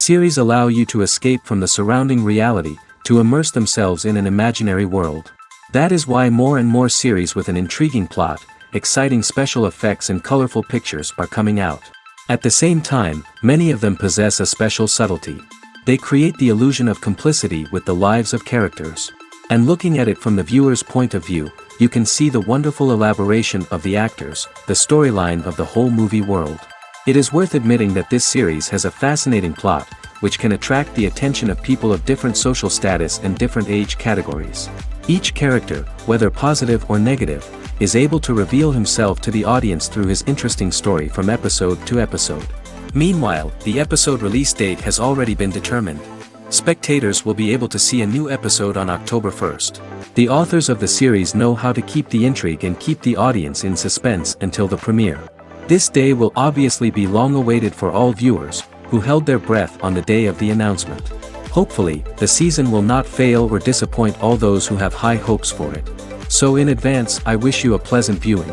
Series allow you to escape from the surrounding reality, to immerse themselves in an imaginary world. That is why more and more series with an intriguing plot, exciting special effects and colorful pictures are coming out. At the same time, many of them possess a special subtlety. They create the illusion of complicity with the lives of characters. And looking at it from the viewer's point of view, you can see the wonderful elaboration of the actors, the storyline of the whole movie world. It is worth admitting that this series has a fascinating plot, which can attract the attention of people of different social status and different age categories. Each character, whether positive or negative, is able to reveal himself to the audience through his interesting story from episode to episode. Meanwhile, the episode release date has already been determined. Spectators will be able to see a new episode on October 1st. The authors of the series know how to keep the intrigue and keep the audience in suspense until the premiere. This day will obviously be long awaited for all viewers, who held their breath on the day of the announcement. Hopefully, the season will not fail or disappoint all those who have high hopes for it. So in advance, I wish you a pleasant viewing.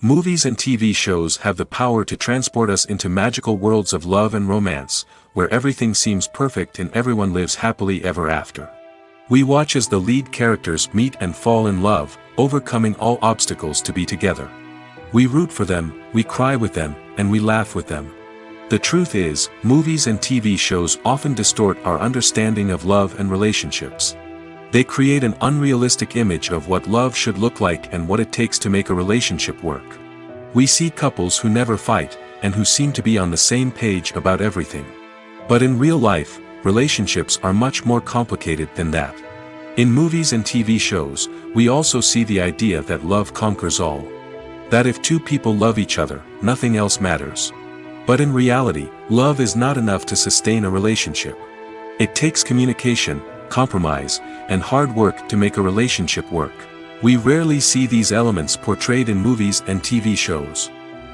Movies and TV shows have the power to transport us into magical worlds of love and romance, where everything seems perfect and everyone lives happily ever after. We watch as the lead characters meet and fall in love, overcoming all obstacles to be together. We root for them, we cry with them, and we laugh with them. The truth is, movies and TV shows often distort our understanding of love and relationships. They create an unrealistic image of what love should look like and what it takes to make a relationship work. We see couples who never fight, and who seem to be on the same page about everything. But in real life, relationships are much more complicated than that. In movies and TV shows, we also see the idea that love conquers all. That if two people love each other, nothing else matters. But in reality, love is not enough to sustain a relationship. It takes communication, compromise, and hard work to make a relationship work. We rarely see these elements portrayed in movies and TV shows.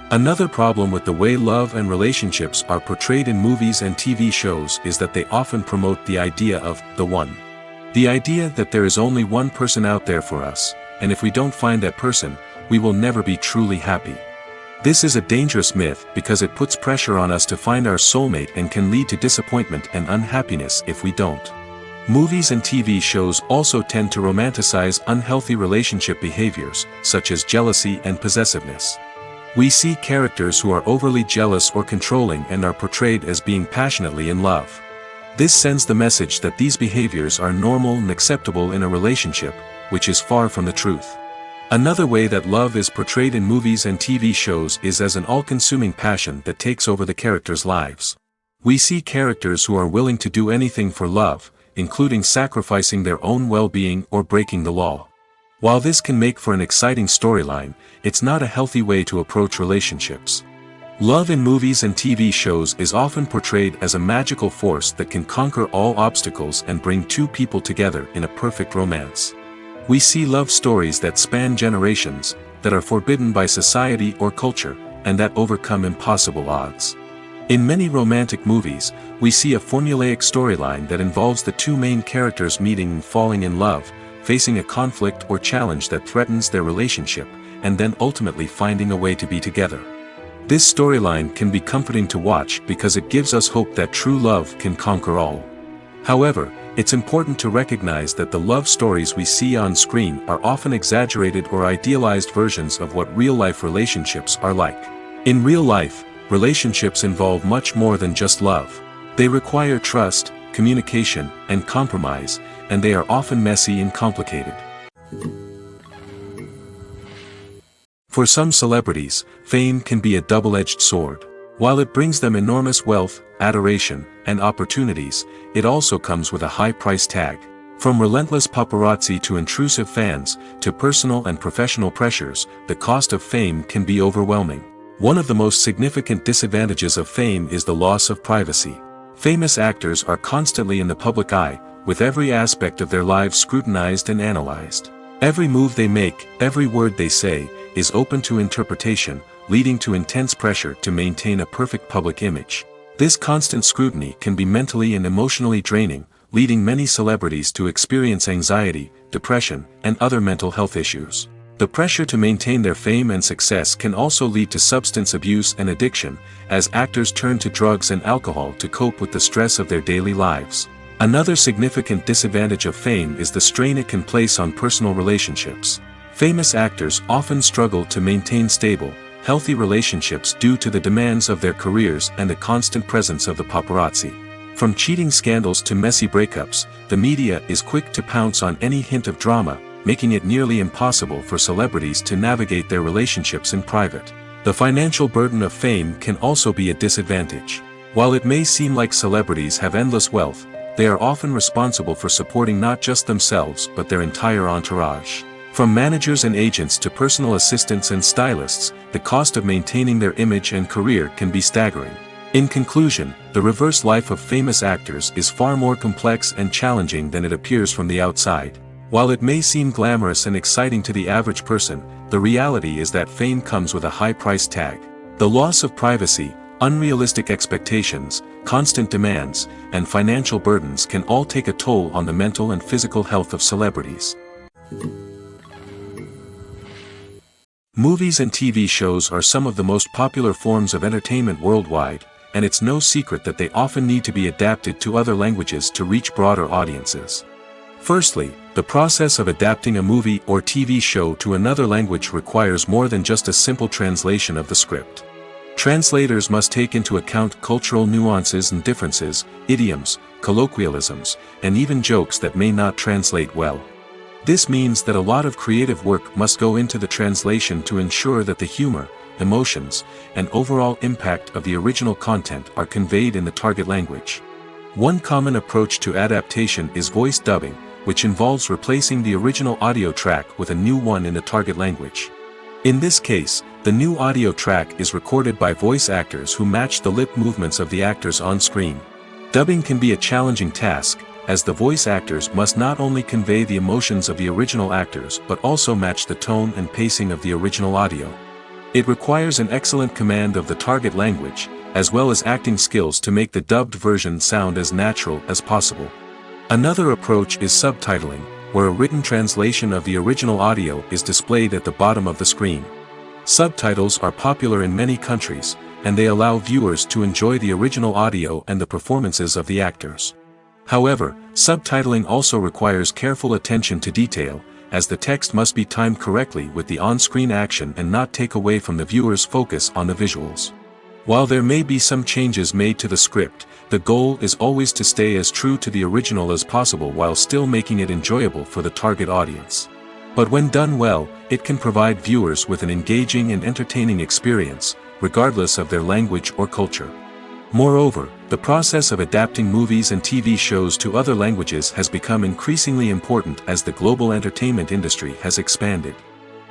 Another problem with the way love and relationships are portrayed in movies and TV shows is that they often promote the idea of the one. The idea that there is only one person out there for us, and if we don't find that person, we will never be truly happy. This is a dangerous myth because it puts pressure on us to find our soulmate and can lead to disappointment and unhappiness if we don't. Movies and TV shows also tend to romanticize unhealthy relationship behaviors, such as jealousy and possessiveness. We see characters who are overly jealous or controlling and are portrayed as being passionately in love. This sends the message that these behaviors are normal and acceptable in a relationship, which is far from the truth. Another way that love is portrayed in movies and TV shows is as an all-consuming passion that takes over the characters' lives. We see characters who are willing to do anything for love, including sacrificing their own well-being or breaking the law. While this can make for an exciting storyline, it's not a healthy way to approach relationships. Love in movies and TV shows is often portrayed as a magical force that can conquer all obstacles and bring two people together in a perfect romance. We see love stories that span generations, that are forbidden by society or culture, and that overcome impossible odds. In many romantic movies, we see a formulaic storyline that involves the two main characters meeting and falling in love, facing a conflict or challenge that threatens their relationship, and then ultimately finding a way to be together. This storyline can be comforting to watch because it gives us hope that true love can conquer all. However, it's important to recognize that the love stories we see on screen are often exaggerated or idealized versions of what real-life relationships are like. In real life, relationships involve much more than just love. They require trust, communication, and compromise, and they are often messy and complicated. For some celebrities, fame can be a double-edged sword. While it brings them enormous wealth, adoration, and opportunities, it also comes with a high price tag. From relentless paparazzi to intrusive fans, to personal and professional pressures, the cost of fame can be overwhelming. One of the most significant disadvantages of fame is the loss of privacy. Famous actors are constantly in the public eye, with every aspect of their lives scrutinized and analyzed. Every move they make, every word they say, is open to interpretation, leading to intense pressure to maintain a perfect public image. This constant scrutiny can be mentally and emotionally draining, leading many celebrities to experience anxiety, depression, and other mental health issues. The pressure to maintain their fame and success can also lead to substance abuse and addiction, as actors turn to drugs and alcohol to cope with the stress of their daily lives. Another significant disadvantage of fame is the strain it can place on personal relationships. Famous actors often struggle to maintain stable, healthy relationships due to the demands of their careers and the constant presence of the paparazzi. From cheating scandals to messy breakups, the media is quick to pounce on any hint of drama, making it nearly impossible for celebrities to navigate their relationships in private. The financial burden of fame can also be a disadvantage. While it may seem like celebrities have endless wealth, they are often responsible for supporting not just themselves but their entire entourage. From managers and agents to personal assistants and stylists, the cost of maintaining their image and career can be staggering. In conclusion, the reverse life of famous actors is far more complex and challenging than it appears from the outside. While it may seem glamorous and exciting to the average person, the reality is that fame comes with a high price tag. The loss of privacy, unrealistic expectations, constant demands, and financial burdens can all take a toll on the mental and physical health of celebrities. Movies and TV shows are some of the most popular forms of entertainment worldwide, and it's no secret that they often need to be adapted to other languages to reach broader audiences. Firstly, the process of adapting a movie or TV show to another language requires more than just a simple translation of the script. Translators must take into account cultural nuances and differences, idioms, colloquialisms, and even jokes that may not translate well. This means that a lot of creative work must go into the translation to ensure that the humor, emotions, and overall impact of the original content are conveyed in the target language. One common approach to adaptation is voice dubbing, which involves replacing the original audio track with a new one in the target language. In this case, the new audio track is recorded by voice actors who match the lip movements of the actors on screen. Dubbing can be a challenging task, as the voice actors must not only convey the emotions of the original actors but also match the tone and pacing of the original audio. It requires an excellent command of the target language, as well as acting skills to make the dubbed version sound as natural as possible. Another approach is subtitling, where a written translation of the original audio is displayed at the bottom of the screen. Subtitles are popular in many countries, and they allow viewers to enjoy the original audio and the performances of the actors. However, subtitling also requires careful attention to detail, as the text must be timed correctly with the on-screen action and not take away from the viewer's focus on the visuals. While there may be some changes made to the script, the goal is always to stay as true to the original as possible while still making it enjoyable for the target audience. But when done well, it can provide viewers with an engaging and entertaining experience, regardless of their language or culture. Moreover, the process of adapting movies and TV shows to other languages has become increasingly important as the global entertainment industry has expanded.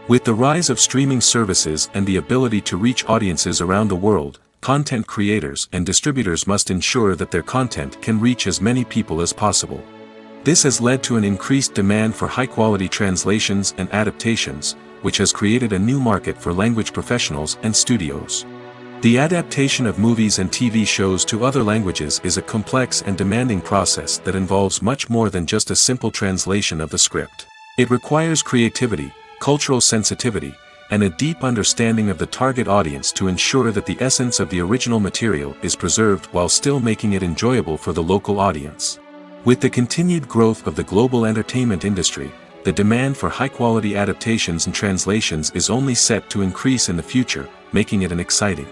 With the rise of streaming services and the ability to reach audiences around the world, content creators and distributors must ensure that their content can reach as many people as possible. This has led to an increased demand for high-quality translations and adaptations, which has created a new market for language professionals and studios. The adaptation of movies and TV shows to other languages is a complex and demanding process that involves much more than just a simple translation of the script. It requires creativity, cultural sensitivity, and a deep understanding of the target audience to ensure that the essence of the original material is preserved while still making it enjoyable for the local audience. With the continued growth of the global entertainment industry, the demand for high-quality adaptations and translations is only set to increase in the future, making it an exciting.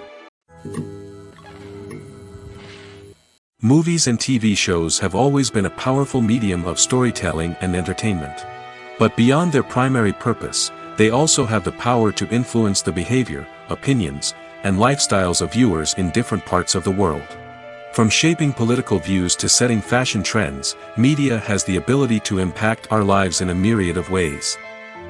Movies and TV shows have always been a powerful medium of storytelling and entertainment. But beyond their primary purpose, they also have the power to influence the behavior, opinions, and lifestyles of viewers in different parts of the world. From shaping political views to setting fashion trends, media has the ability to impact our lives in a myriad of ways.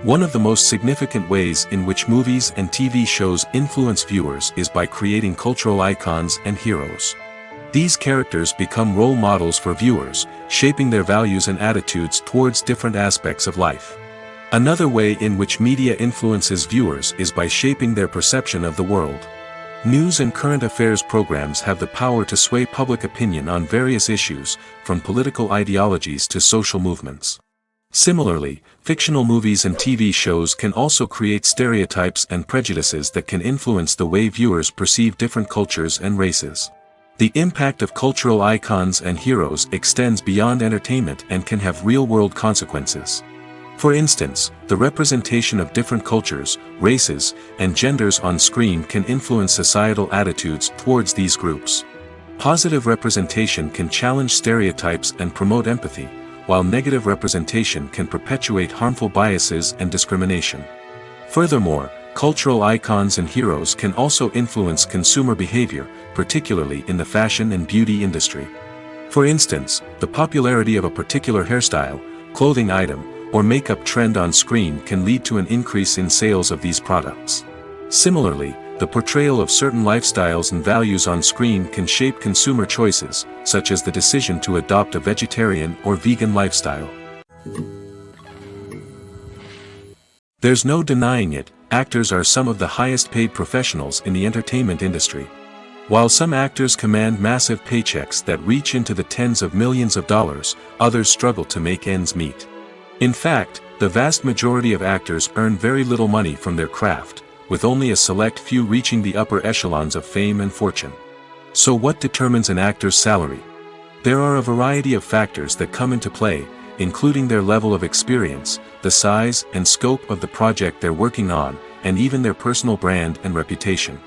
One of the most significant ways in which movies and TV shows influence viewers is by creating cultural icons and heroes. These characters become role models for viewers, shaping their values and attitudes towards different aspects of life. Another way in which media influences viewers is by shaping their perception of the world. News and current affairs programs have the power to sway public opinion on various issues, from political ideologies to social movements. Similarly, fictional movies and TV shows can also create stereotypes and prejudices that can influence the way viewers perceive different cultures and races. The impact of cultural icons and heroes extends beyond entertainment and can have real-world consequences. For instance, the representation of different cultures, races, and genders on screen can influence societal attitudes towards these groups. Positive representation can challenge stereotypes and promote empathy, while negative representation can perpetuate harmful biases and discrimination. Furthermore, cultural icons and heroes can also influence consumer behavior, particularly in the fashion and beauty industry. For instance, the popularity of a particular hairstyle, clothing item, or makeup trend on screen can lead to an increase in sales of these products. Similarly, the portrayal of certain lifestyles and values on screen can shape consumer choices, such as the decision to adopt a vegetarian or vegan lifestyle. There's no denying it, actors are some of the highest paid professionals in the entertainment industry. While some actors command massive paychecks that reach into the tens of millions of dollars, others struggle to make ends meet. In fact, the vast majority of actors earn very little money from their craft, with only a select few reaching the upper echelons of fame and fortune. So what determines an actor's salary? There are a variety of factors that come into play, including their level of experience, the size and scope of the project they're working on, and even their personal brand and reputation.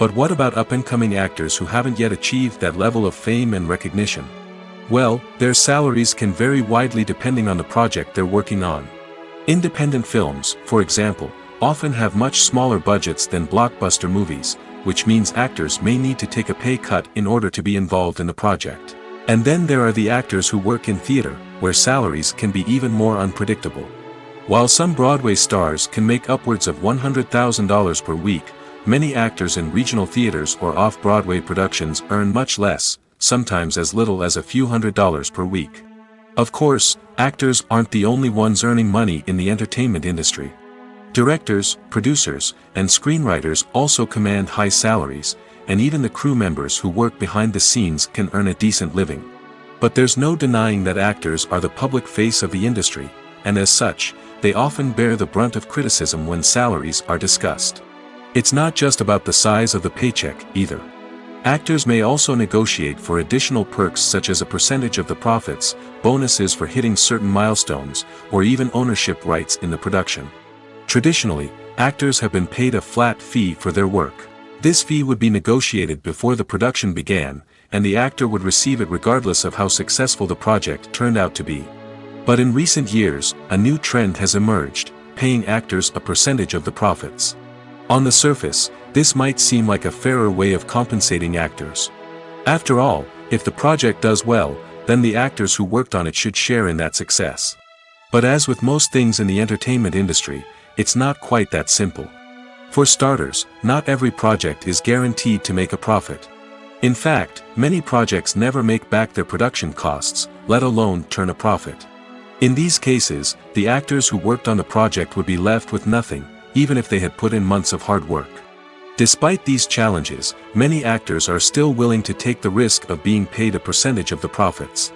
But what about up-and-coming actors who haven't yet achieved that level of fame and recognition? Well, their salaries can vary widely depending on the project they're working on. Independent films, for example, often have much smaller budgets than blockbuster movies, which means actors may need to take a pay cut in order to be involved in the project. And then there are the actors who work in theater, where salaries can be even more unpredictable. While some Broadway stars can make upwards of $100,000 per week, many actors in regional theaters or off-Broadway productions earn much less, sometimes as little as a few $100s per week. Of course, actors aren't the only ones earning money in the entertainment industry. Directors, producers, and screenwriters also command high salaries, and even the crew members who work behind the scenes can earn a decent living. But there's no denying that actors are the public face of the industry, and as such, they often bear the brunt of criticism when salaries are discussed. It's not just about the size of the paycheck, either. Actors may also negotiate for additional perks such as a percentage of the profits, bonuses for hitting certain milestones, or even ownership rights in the production. Traditionally, actors have been paid a flat fee for their work. This fee would be negotiated before the production began, and the actor would receive it regardless of how successful the project turned out to be. But in recent years, a new trend has emerged, paying actors a percentage of the profits. On the surface, this might seem like a fairer way of compensating actors. After all, if the project does well, then the actors who worked on it should share in that success. But as with most things in the entertainment industry, it's not quite that simple. For starters, not every project is guaranteed to make a profit. In fact, many projects never make back their production costs, let alone turn a profit. In these cases, the actors who worked on the project would be left with nothing, even if they had put in months of hard work. Despite these challenges, many actors are still willing to take the risk of being paid a percentage of the profits.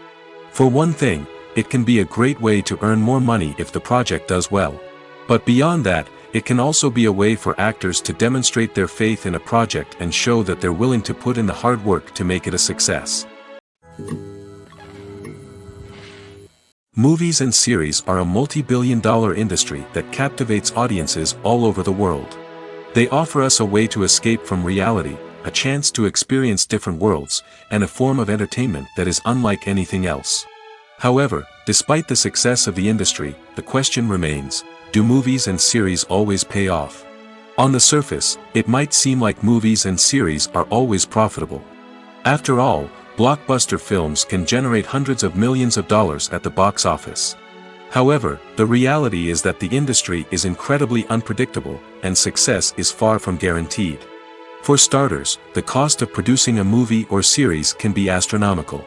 For one thing, it can be a great way to earn more money if the project does well. But beyond that, it can also be a way for actors to demonstrate their faith in a project and show that they're willing to put in the hard work to make it a success. Movies and series are a multi-billion-dollar industry that captivates audiences all over the world. They offer us a way to escape from reality, a chance to experience different worlds, and a form of entertainment that is unlike anything else. However, despite the success of the industry, the question remains: do movies and series always pay off? On the surface, it might seem like movies and series are always profitable. After all, blockbuster films can generate hundreds of millions of dollars at the box office. However, the reality is that the industry is incredibly unpredictable, and success is far from guaranteed. For starters, the cost of producing a movie or series can be astronomical.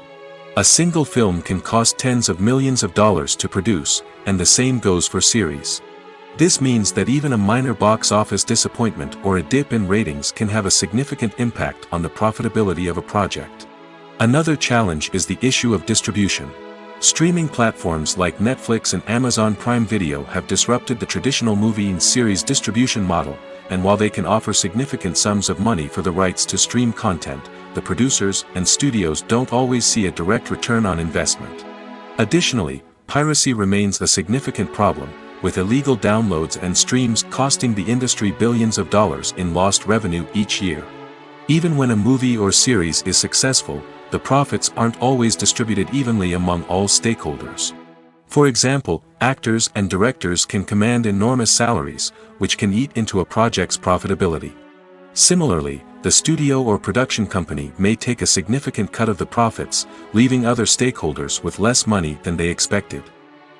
A single film can cost tens of millions of dollars to produce, and the same goes for series. This means that even a minor box office disappointment or a dip in ratings can have a significant impact on the profitability of a project. Another challenge is the issue of distribution. Streaming platforms like Netflix and Amazon Prime Video have disrupted the traditional movie and series distribution model, and while they can offer significant sums of money for the rights to stream content, the producers and studios don't always see a direct return on investment. Additionally, piracy remains a significant problem, with illegal downloads and streams costing the industry billions of dollars in lost revenue each year. Even when a movie or series is successful, the profits aren't always distributed evenly among all stakeholders. For example, actors and directors can command enormous salaries, which can eat into a project's profitability. Similarly, the studio or production company may take a significant cut of the profits, leaving other stakeholders with less money than they expected.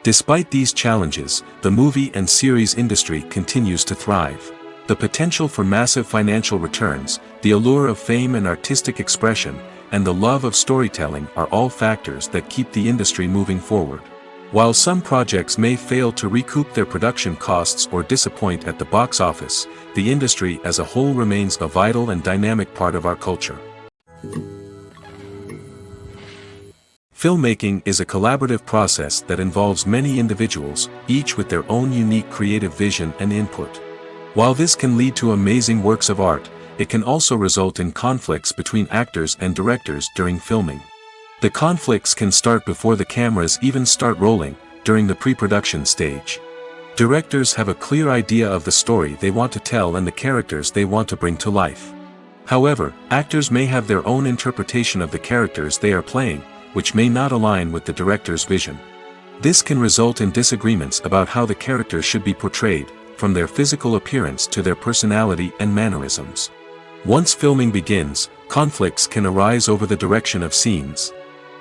Despite these challenges, the movie and series industry continues to thrive. The potential for massive financial returns, the allure of fame and artistic expression, and the love of storytelling are all factors that keep the industry moving forward. While some projects may fail to recoup their production costs or disappoint at the box office, the industry as a whole remains a vital and dynamic part of our culture. Filmmaking is a collaborative process that involves many individuals, each with their own unique creative vision and input. While this can lead to amazing works of art, it can also result in conflicts between actors and directors during filming. The conflicts can start before the cameras even start rolling, during the pre-production stage. Directors have a clear idea of the story they want to tell and the characters they want to bring to life. However, actors may have their own interpretation of the characters they are playing, which may not align with the director's vision. This can result in disagreements about how the characters should be portrayed, from their physical appearance to their personality and mannerisms. Once filming begins, conflicts can arise over the direction of scenes.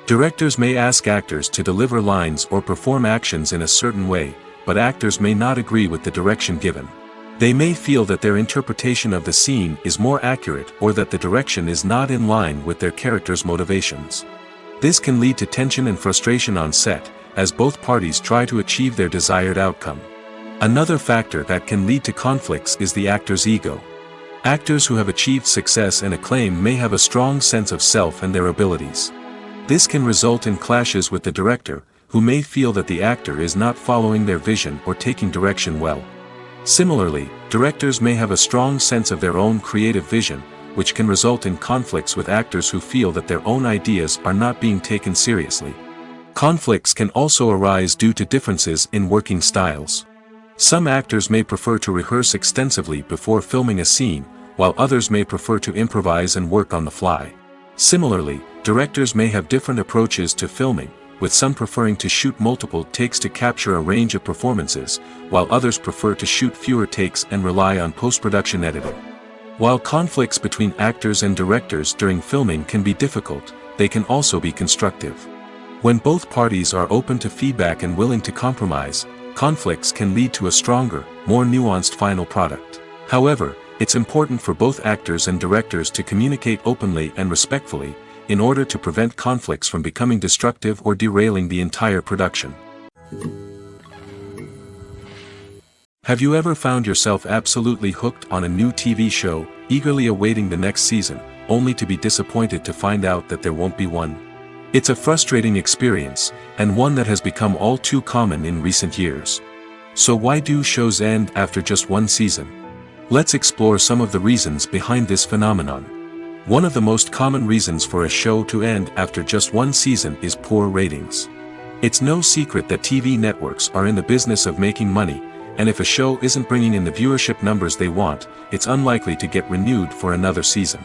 Directors may ask actors to deliver lines or perform actions in a certain way, but actors may not agree with the direction given. They may feel that their interpretation of the scene is more accurate or that the direction is not in line with their character's motivations. This can lead to tension and frustration on set, as both parties try to achieve their desired outcome. Another factor that can lead to conflicts is the actor's ego. Actors who have achieved success and acclaim may have a strong sense of self and their abilities. This can result in clashes with the director, who may feel that the actor is not following their vision or taking direction well. Similarly, directors may have a strong sense of their own creative vision, which can result in conflicts with actors who feel that their own ideas are not being taken seriously. Conflicts can also arise due to differences in working styles. Some actors may prefer to rehearse extensively before filming a scene, while others may prefer to improvise and work on the fly. Similarly, directors may have different approaches to filming, with some preferring to shoot multiple takes to capture a range of performances, while others prefer to shoot fewer takes and rely on post-production editing. While conflicts between actors and directors during filming can be difficult, they can also be constructive. When both parties are open to feedback and willing to compromise, conflicts can lead to a stronger, more nuanced final product. However, it's important for both actors and directors to communicate openly and respectfully, in order to prevent conflicts from becoming destructive or derailing the entire production. Have you ever found yourself absolutely hooked on a new TV show, eagerly awaiting the next season, only to be disappointed to find out that there won't be one? It's a frustrating experience, and one that has become all too common in recent years. So why do shows end after just one season? Let's explore some of the reasons behind this phenomenon. One of the most common reasons for a show to end after just one season is poor ratings. It's no secret that TV networks are in the business of making money, and if a show isn't bringing in the viewership numbers they want, it's unlikely to get renewed for another season.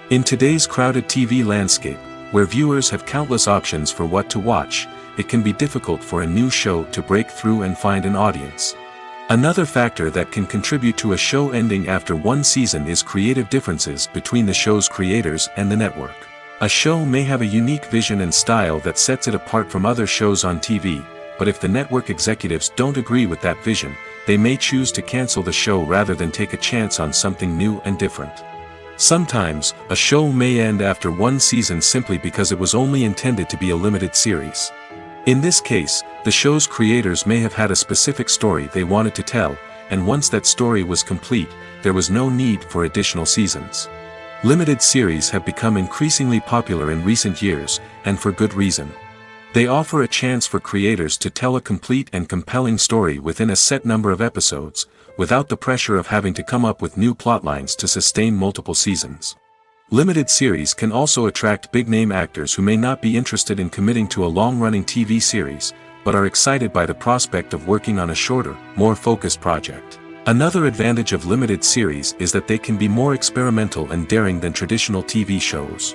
In today's crowded TV landscape, where viewers have countless options for what to watch, it can be difficult for a new show to break through and find an audience. Another factor that can contribute to a show ending after one season is creative differences between the show's creators and the network. A show may have a unique vision and style that sets it apart from other shows on TV, but if the network executives don't agree with that vision, they may choose to cancel the show rather than take a chance on something new and different. Sometimes, a show may end after one season simply because it was only intended to be a limited series. In this case, the show's creators may have had a specific story they wanted to tell, and once that story was complete, there was no need for additional seasons. Limited series have become increasingly popular in recent years, and for good reason. They offer a chance for creators to tell a complete and compelling story within a set number of episodes, without the pressure of having to come up with new plotlines to sustain multiple seasons. Limited series can also attract big-name actors who may not be interested in committing to a long-running TV series, but are excited by the prospect of working on a shorter, more focused project. Another advantage of limited series is that they can be more experimental and daring than traditional TV shows.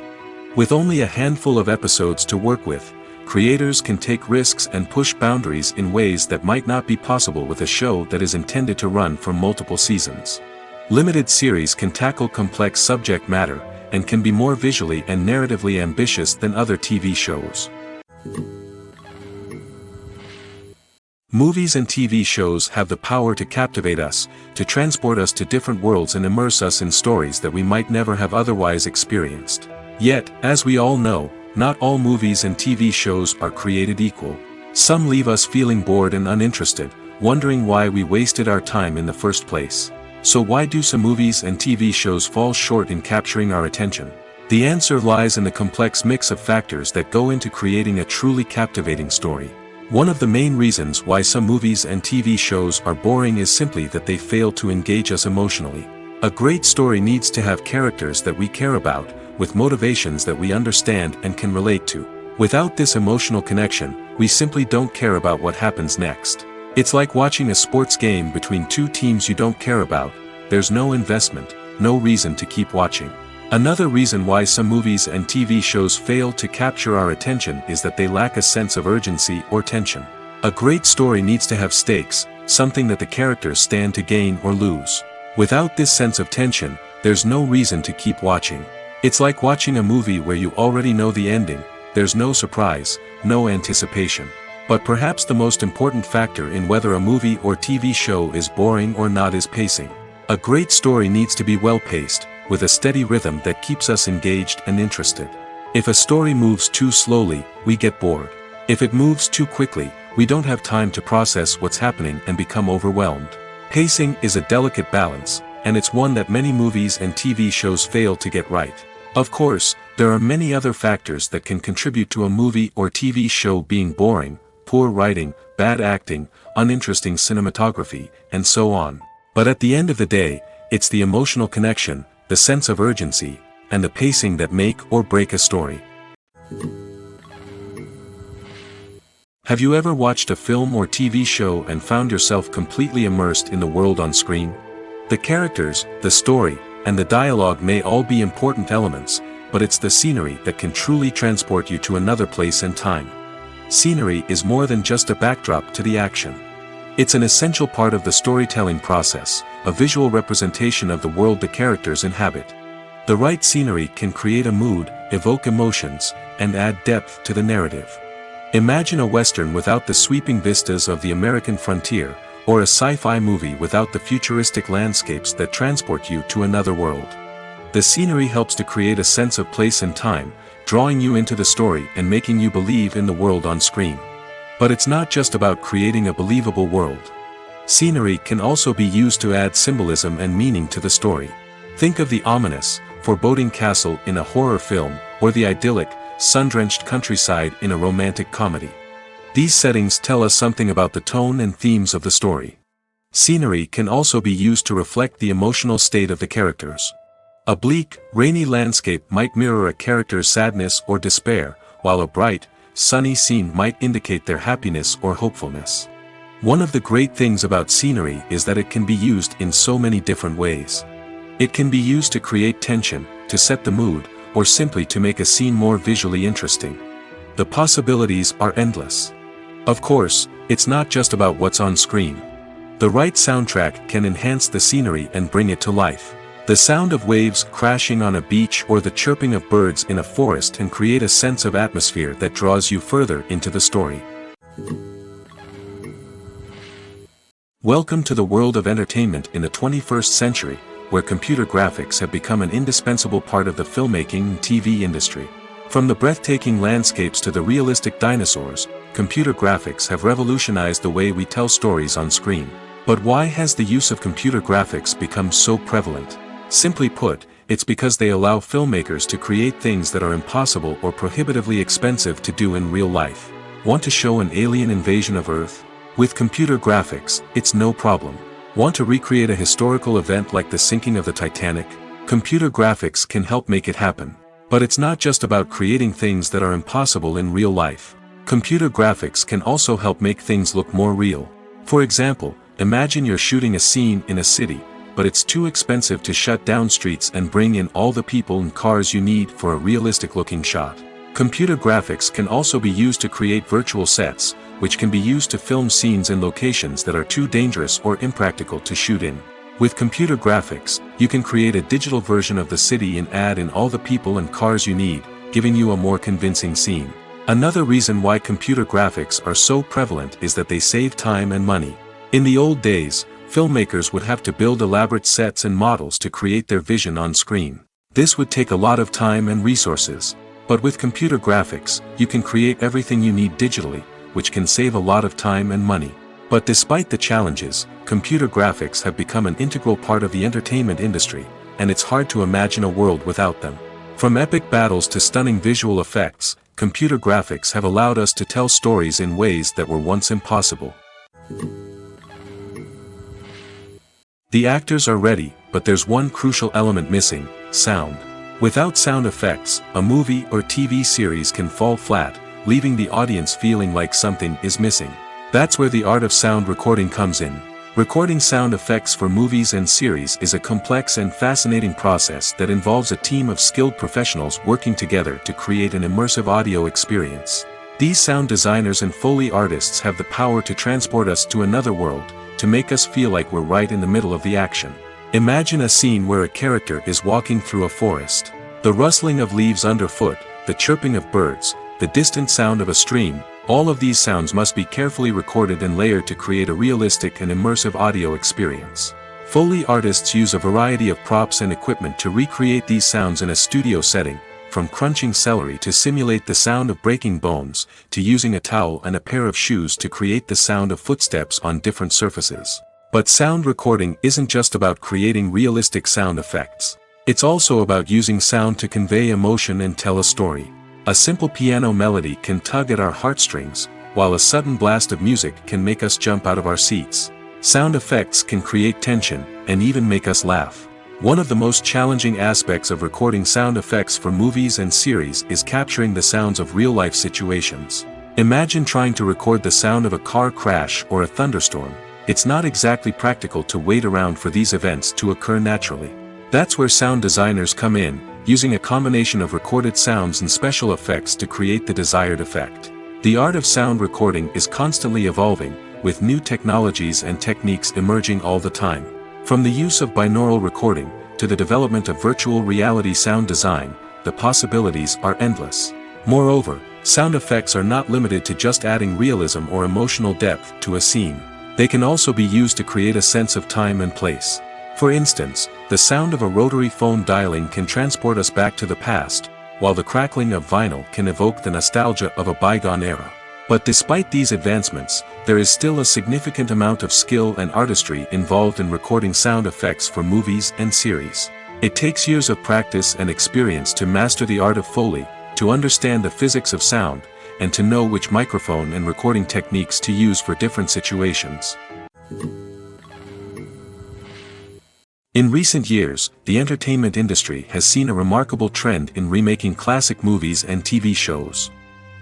With only a handful of episodes to work with, creators can take risks and push boundaries in ways that might not be possible with a show that is intended to run for multiple seasons. Limited series can tackle complex subject matter, and can be more visually and narratively ambitious than other TV shows. Movies and TV shows have the power to captivate us, to transport us to different worlds and immerse us in stories that we might never have otherwise experienced. Yet, as we all know, not all movies and TV shows are created equal. Some leave us feeling bored and uninterested, wondering why we wasted our time in the first place. So why do some movies and TV shows fall short in capturing our attention? The answer lies in the complex mix of factors that go into creating a truly captivating story. One of the main reasons why some movies and TV shows are boring is simply that they fail to engage us emotionally. A great story needs to have characters that we care about, with motivations that we understand and can relate to. Without this emotional connection, we simply don't care about what happens next. It's like watching a sports game between two teams you don't care about. There's no investment, no reason to keep watching. Another reason why some movies and TV shows fail to capture our attention is that they lack a sense of urgency or tension. A great story needs to have stakes, something that the characters stand to gain or lose. Without this sense of tension, there's no reason to keep watching. It's like watching a movie where you already know the ending. There's no surprise, no anticipation. But perhaps the most important factor in whether a movie or TV show is boring or not is pacing. A great story needs to be well-paced, with a steady rhythm that keeps us engaged and interested. If a story moves too slowly, we get bored. If it moves too quickly, we don't have time to process what's happening and become overwhelmed. Pacing is a delicate balance, and it's one that many movies and TV shows fail to get right. Of course, there are many other factors that can contribute to a movie or TV show being boring: poor writing, bad acting, uninteresting cinematography, and so on. But at the end of the day, it's the emotional connection, the sense of urgency, and the pacing that make or break a story. Have you ever watched a film or TV show and found yourself completely immersed in the world on screen? The characters, the story, and the dialogue may all be important elements, but it's the scenery that can truly transport you to another place and time. Scenery is more than just a backdrop to the action. It's an essential part of the storytelling process, a visual representation of the world the characters inhabit. The right scenery can create a mood, evoke emotions, and add depth to the narrative. Imagine a Western without the sweeping vistas of the American frontier, or a sci-fi movie without the futuristic landscapes that transport you to another world. The scenery helps to create a sense of place and time, drawing you into the story and making you believe in the world on screen. But it's not just about creating a believable world. Scenery can also be used to add symbolism and meaning to the story. Think of the ominous, foreboding castle in a horror film, or the idyllic, sun-drenched countryside in a romantic comedy. These settings tell us something about the tone and themes of the story. Scenery can also be used to reflect the emotional state of the characters. A bleak, rainy landscape might mirror a character's sadness or despair, while a bright, sunny scene might indicate their happiness or hopefulness. One of the great things about scenery is that it can be used in so many different ways. It can be used to create tension, to set the mood, or simply to make a scene more visually interesting. The possibilities are endless. Of course, it's not just about what's on screen. The right soundtrack can enhance the scenery and bring it to life. The sound of waves crashing on a beach or the chirping of birds in a forest can create a sense of atmosphere that draws you further into the story. Welcome to the world of entertainment in the 21st century, where computer graphics have become an indispensable part of the filmmaking and TV industry. From the breathtaking landscapes to the realistic dinosaurs, computer graphics have revolutionized the way we tell stories on screen. But why has the use of computer graphics become so prevalent? Simply put, it's because they allow filmmakers to create things that are impossible or prohibitively expensive to do in real life. Want to show an alien invasion of Earth? With computer graphics, it's no problem. Want to recreate a historical event like the sinking of the Titanic? Computer graphics can help make it happen. But it's not just about creating things that are impossible in real life. Computer graphics can also help make things look more real. For example, imagine you're shooting a scene in a city, but it's too expensive to shut down streets and bring in all the people and cars you need for a realistic-looking shot. Computer graphics can also be used to create virtual sets, which can be used to film scenes in locations that are too dangerous or impractical to shoot in. With computer graphics, you can create a digital version of the city and add in all the people and cars you need, giving you a more convincing scene. Another reason why computer graphics are so prevalent is that they save time and money. In the old days, filmmakers would have to build elaborate sets and models to create their vision on screen. This would take a lot of time and resources. But with computer graphics, you can create everything you need digitally, which can save a lot of time and money. But despite the challenges, computer graphics have become an integral part of the entertainment industry, and it's hard to imagine a world without them. From epic battles to stunning visual effects, computer graphics have allowed us to tell stories in ways that were once impossible. The actors are ready, but there's one crucial element missing: sound. Without sound effects, a movie or TV series can fall flat, leaving the audience feeling like something is missing. That's where the art of sound recording comes in. Recording sound effects for movies and series is a complex and fascinating process that involves a team of skilled professionals working together to create an immersive audio experience. These sound designers and Foley artists have the power to transport us to another world, to make us feel like we're right in the middle of the action. Imagine a scene where a character is walking through a forest. The rustling of leaves underfoot, the chirping of birds, the distant sound of a stream, all of these sounds must be carefully recorded and layered to create a realistic and immersive audio experience. Foley artists use a variety of props and equipment to recreate these sounds in a studio setting, from crunching celery to simulate the sound of breaking bones, to using a towel and a pair of shoes to create the sound of footsteps on different surfaces. But sound recording isn't just about creating realistic sound effects. It's also about using sound to convey emotion and tell a story. A simple piano melody can tug at our heartstrings, while a sudden blast of music can make us jump out of our seats. Sound effects can create tension, and even make us laugh. One of the most challenging aspects of recording sound effects for movies and series is capturing the sounds of real-life situations. Imagine trying to record the sound of a car crash or a thunderstorm. It's not exactly practical to wait around for these events to occur naturally. That's where sound designers come in, using a combination of recorded sounds and special effects to create the desired effect. The art of sound recording is constantly evolving, with new technologies and techniques emerging all the time. From the use of binaural recording, to the development of virtual reality sound design, the possibilities are endless. Moreover, sound effects are not limited to just adding realism or emotional depth to a scene. They can also be used to create a sense of time and place. For instance, the sound of a rotary phone dialing can transport us back to the past, while the crackling of vinyl can evoke the nostalgia of a bygone era. But despite these advancements, there is still a significant amount of skill and artistry involved in recording sound effects for movies and series. It takes years of practice and experience to master the art of Foley, to understand the physics of sound, and to know which microphone and recording techniques to use for different situations. In recent years, the entertainment industry has seen a remarkable trend in remaking classic movies and TV shows.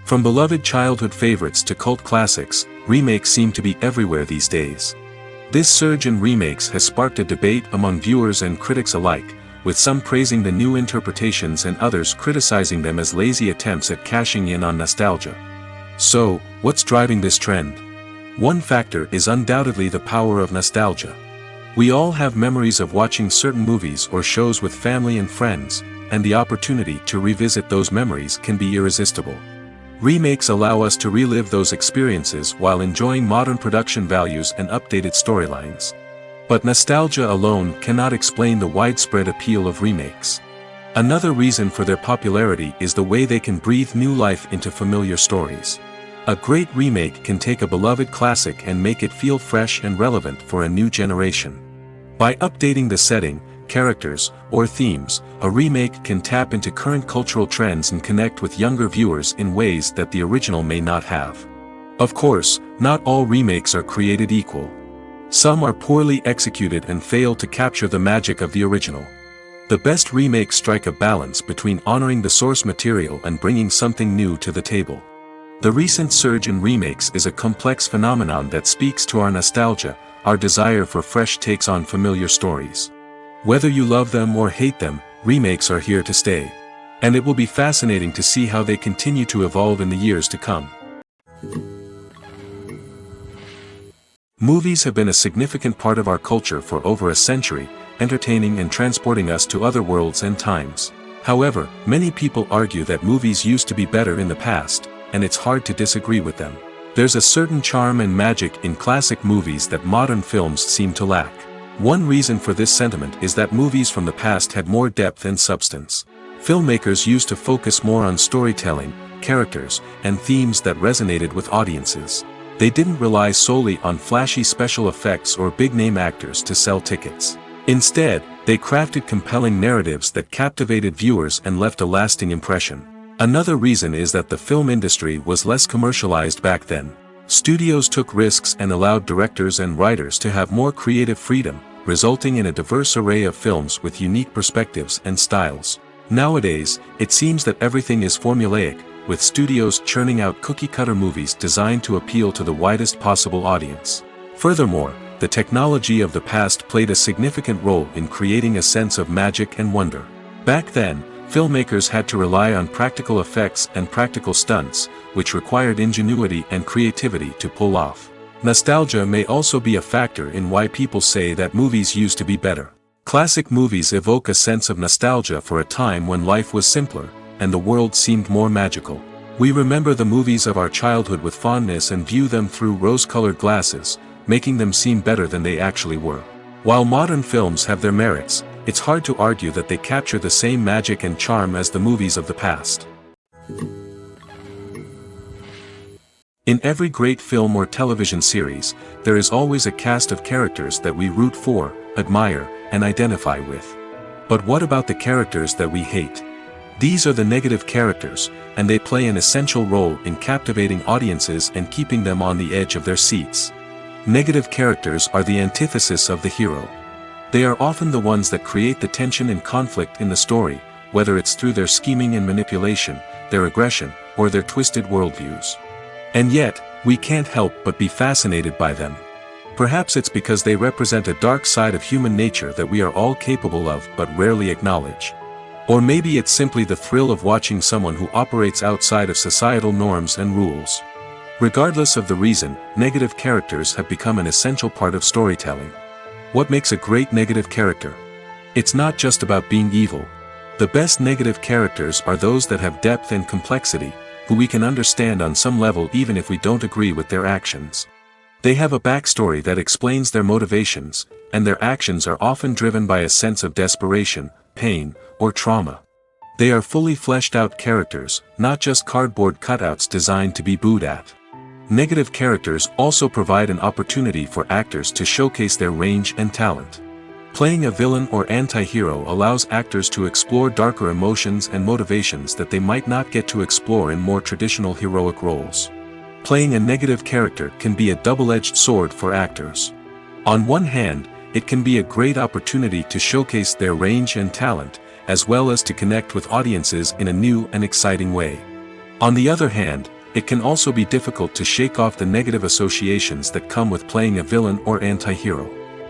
From beloved childhood favorites to cult classics, remakes seem to be everywhere these days. This surge in remakes has sparked a debate among viewers and critics alike, with some praising the new interpretations and others criticizing them as lazy attempts at cashing in on nostalgia. So, what's driving this trend? One factor is undoubtedly the power of nostalgia. We all have memories of watching certain movies or shows with family and friends, and the opportunity to revisit those memories can be irresistible. Remakes allow us to relive those experiences while enjoying modern production values and updated storylines. But nostalgia alone cannot explain the widespread appeal of remakes. Another reason for their popularity is the way they can breathe new life into familiar stories. A great remake can take a beloved classic and make it feel fresh and relevant for a new generation. By updating the setting, characters, or themes, a remake can tap into current cultural trends and connect with younger viewers in ways that the original may not have. Of course, not all remakes are created equal. Some are poorly executed and fail to capture the magic of the original. The best remakes strike a balance between honoring the source material and bringing something new to the table. The recent surge in remakes is a complex phenomenon that speaks to our nostalgia, our desire for fresh takes on familiar stories. Whether you love them or hate them, remakes are here to stay. And it will be fascinating to see how they continue to evolve in the years to come. Movies have been a significant part of our culture for over a century, entertaining and transporting us to other worlds and times. However, many people argue that movies used to be better in the past, and it's hard to disagree with them. There's a certain charm and magic in classic movies that modern films seem to lack. One reason for this sentiment is that movies from the past had more depth and substance. Filmmakers used to focus more on storytelling, characters, and themes that resonated with audiences. They didn't rely solely on flashy special effects or big-name actors to sell tickets. Instead, they crafted compelling narratives that captivated viewers and left a lasting impression. Another reason is that the film industry was less commercialized back then. Studios took risks and allowed directors and writers to have more creative freedom, resulting in a diverse array of films with unique perspectives and styles. Nowadays, it seems that everything is formulaic, with studios churning out cookie-cutter movies designed to appeal to the widest possible audience. Furthermore, the technology of the past played a significant role in creating a sense of magic and wonder. Back then, filmmakers had to rely on practical effects and practical stunts, which required ingenuity and creativity to pull off. Nostalgia may also be a factor in why people say that movies used to be better. Classic movies evoke a sense of nostalgia for a time when life was simpler, and the world seemed more magical. We remember the movies of our childhood with fondness and view them through rose-colored glasses, making them seem better than they actually were. While modern films have their merits, it's hard to argue that they capture the same magic and charm as the movies of the past. In every great film or television series, there is always a cast of characters that we root for, admire, and identify with. But what about the characters that we hate? These are the negative characters, and they play an essential role in captivating audiences and keeping them on the edge of their seats. Negative characters are the antithesis of the hero. They are often the ones that create the tension and conflict in the story, whether it's through their scheming and manipulation, their aggression, or their twisted worldviews. And yet, we can't help but be fascinated by them. Perhaps it's because they represent a dark side of human nature that we are all capable of but rarely acknowledge. Or maybe it's simply the thrill of watching someone who operates outside of societal norms and rules. Regardless of the reason, negative characters have become an essential part of storytelling. What makes a great negative character? It's not just about being evil. The best negative characters are those that have depth and complexity, who we can understand on some level even if we don't agree with their actions. They have a backstory that explains their motivations, and their actions are often driven by a sense of desperation, pain, or trauma. They are fully fleshed out characters, not just cardboard cutouts designed to be booed at. Negative characters also provide an opportunity for actors to showcase their range and talent. Playing a villain or anti-hero allows actors to explore darker emotions and motivations that they might not get to explore in more traditional heroic roles. Playing a negative character can be a double-edged sword for actors. On one hand, it can be a great opportunity to showcase their range and talent, as well as to connect with audiences in a new and exciting way. On the other hand, it can also be difficult to shake off the negative associations that come with playing a villain or anti-hero.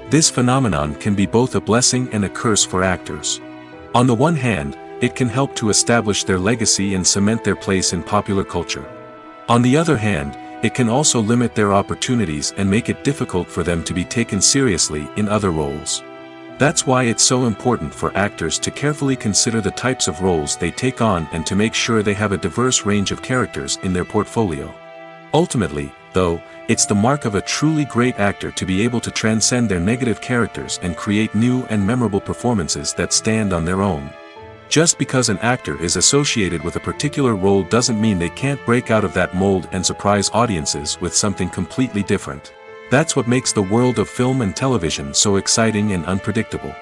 This phenomenon can be both a blessing and a curse for actors. On the one hand, it can help to establish their legacy and cement their place in popular culture. On the other hand, it can also limit their opportunities and make it difficult for them to be taken seriously in other roles. That's why it's so important for actors to carefully consider the types of roles they take on and to make sure they have a diverse range of characters in their portfolio. Ultimately, though, it's the mark of a truly great actor to be able to transcend their negative characters and create new and memorable performances that stand on their own. Just because an actor is associated with a particular role doesn't mean they can't break out of that mold and surprise audiences with something completely different. That's what makes the world of film and television so exciting and unpredictable.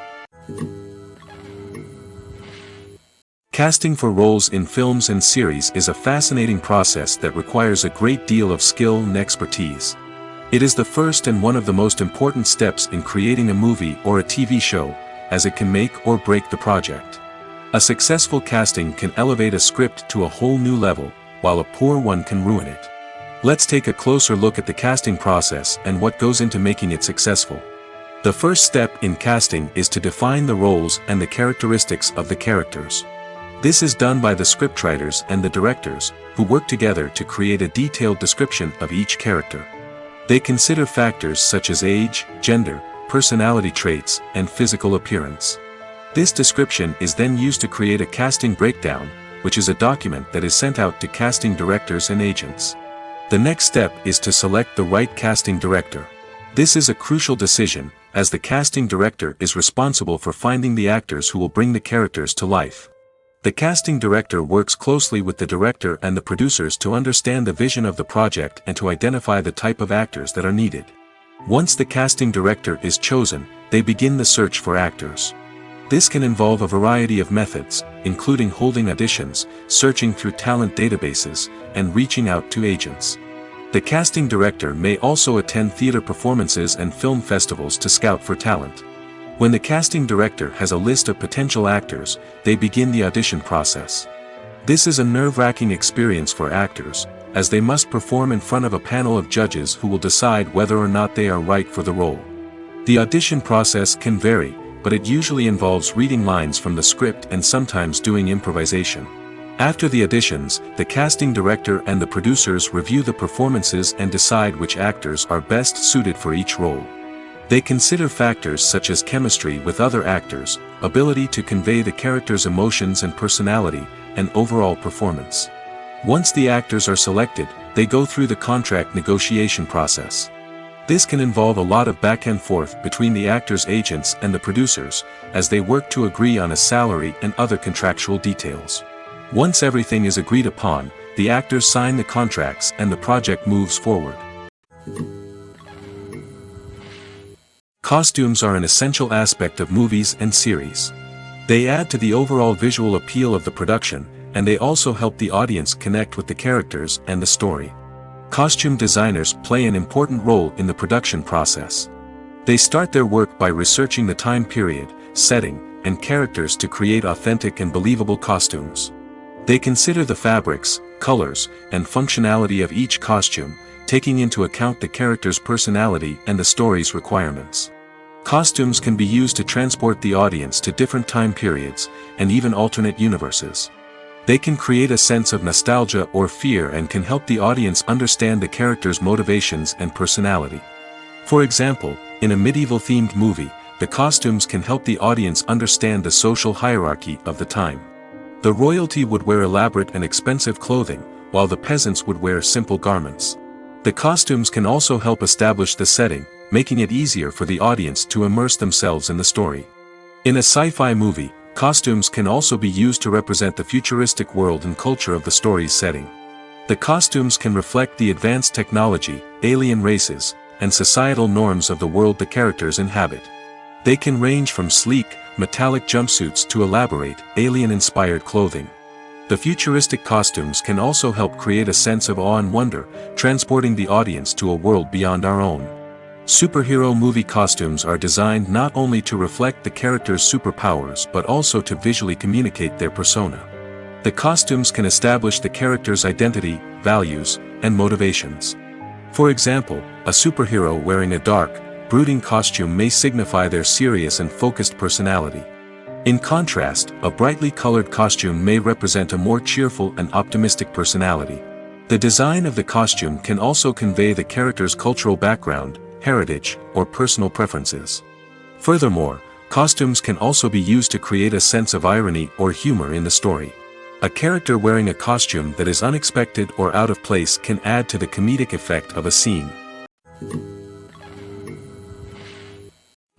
Casting for roles in films and series is a fascinating process that requires a great deal of skill and expertise. It is the first and one of the most important steps in creating a movie or a TV show, as it can make or break the project. A successful casting can elevate a script to a whole new level, while a poor one can ruin it. Let's take a closer look at the casting process and what goes into making it successful. The first step in casting is to define the roles and the characteristics of the characters. This is done by the scriptwriters and the directors, who work together to create a detailed description of each character. They consider factors such as age, gender, personality traits, and physical appearance. This description is then used to create a casting breakdown, which is a document that is sent out to casting directors and agents. The next step is to select the right casting director. This is a crucial decision, as the casting director is responsible for finding the actors who will bring the characters to life. The casting director works closely with the director and the producers to understand the vision of the project and to identify the type of actors that are needed. Once the casting director is chosen, they begin the search for actors. This can involve a variety of methods, including holding auditions, searching through talent databases, and reaching out to agents. The casting director may also attend theater performances and film festivals to scout for talent. When the casting director has a list of potential actors, they begin the audition process. This is a nerve-wracking experience for actors, as they must perform in front of a panel of judges who will decide whether or not they are right for the role. The audition process can vary, but it usually involves reading lines from the script and sometimes doing improvisation. After the auditions, the casting director and the producers review the performances and decide which actors are best suited for each role. They consider factors such as chemistry with other actors, ability to convey the character's emotions and personality, and overall performance. Once the actors are selected, they go through the contract negotiation process. This can involve a lot of back and forth between the actors' agents and the producers, as they work to agree on a salary and other contractual details. Once everything is agreed upon, the actors sign the contracts and the project moves forward. Costumes are an essential aspect of movies and series. They add to the overall visual appeal of the production, and they also help the audience connect with the characters and the story. Costume designers play an important role in the production process. They start their work by researching the time period, setting, and characters to create authentic and believable costumes. They consider the fabrics, colors, and functionality of each costume, taking into account the character's personality and the story's requirements. Costumes can be used to transport the audience to different time periods, and even alternate universes. They can create a sense of nostalgia or fear and can help the audience understand the character's motivations and personality. For example, in a medieval-themed movie, the costumes can help the audience understand the social hierarchy of the time. The royalty would wear elaborate and expensive clothing, while the peasants would wear simple garments. The costumes can also help establish the setting, making it easier for the audience to immerse themselves in the story. In a sci-fi movie, costumes can also be used to represent the futuristic world and culture of the story's setting. The costumes can reflect the advanced technology, alien races, and societal norms of the world the characters inhabit. They can range from sleek, metallic jumpsuits to elaborate, alien-inspired clothing. The futuristic costumes can also help create a sense of awe and wonder, transporting the audience to a world beyond our own. Superhero movie costumes are designed not only to reflect the character's superpowers but also to visually communicate their persona. The costumes can establish the character's identity, values, and motivations. For example, a superhero wearing a dark, brooding costume may signify their serious and focused personality. In contrast, a brightly colored costume may represent a more cheerful and optimistic personality. The design of the costume can also convey the character's cultural background, heritage, or personal preferences. Furthermore, costumes can also be used to create a sense of irony or humor in the story. A character wearing a costume that is unexpected or out of place can add to the comedic effect of a scene.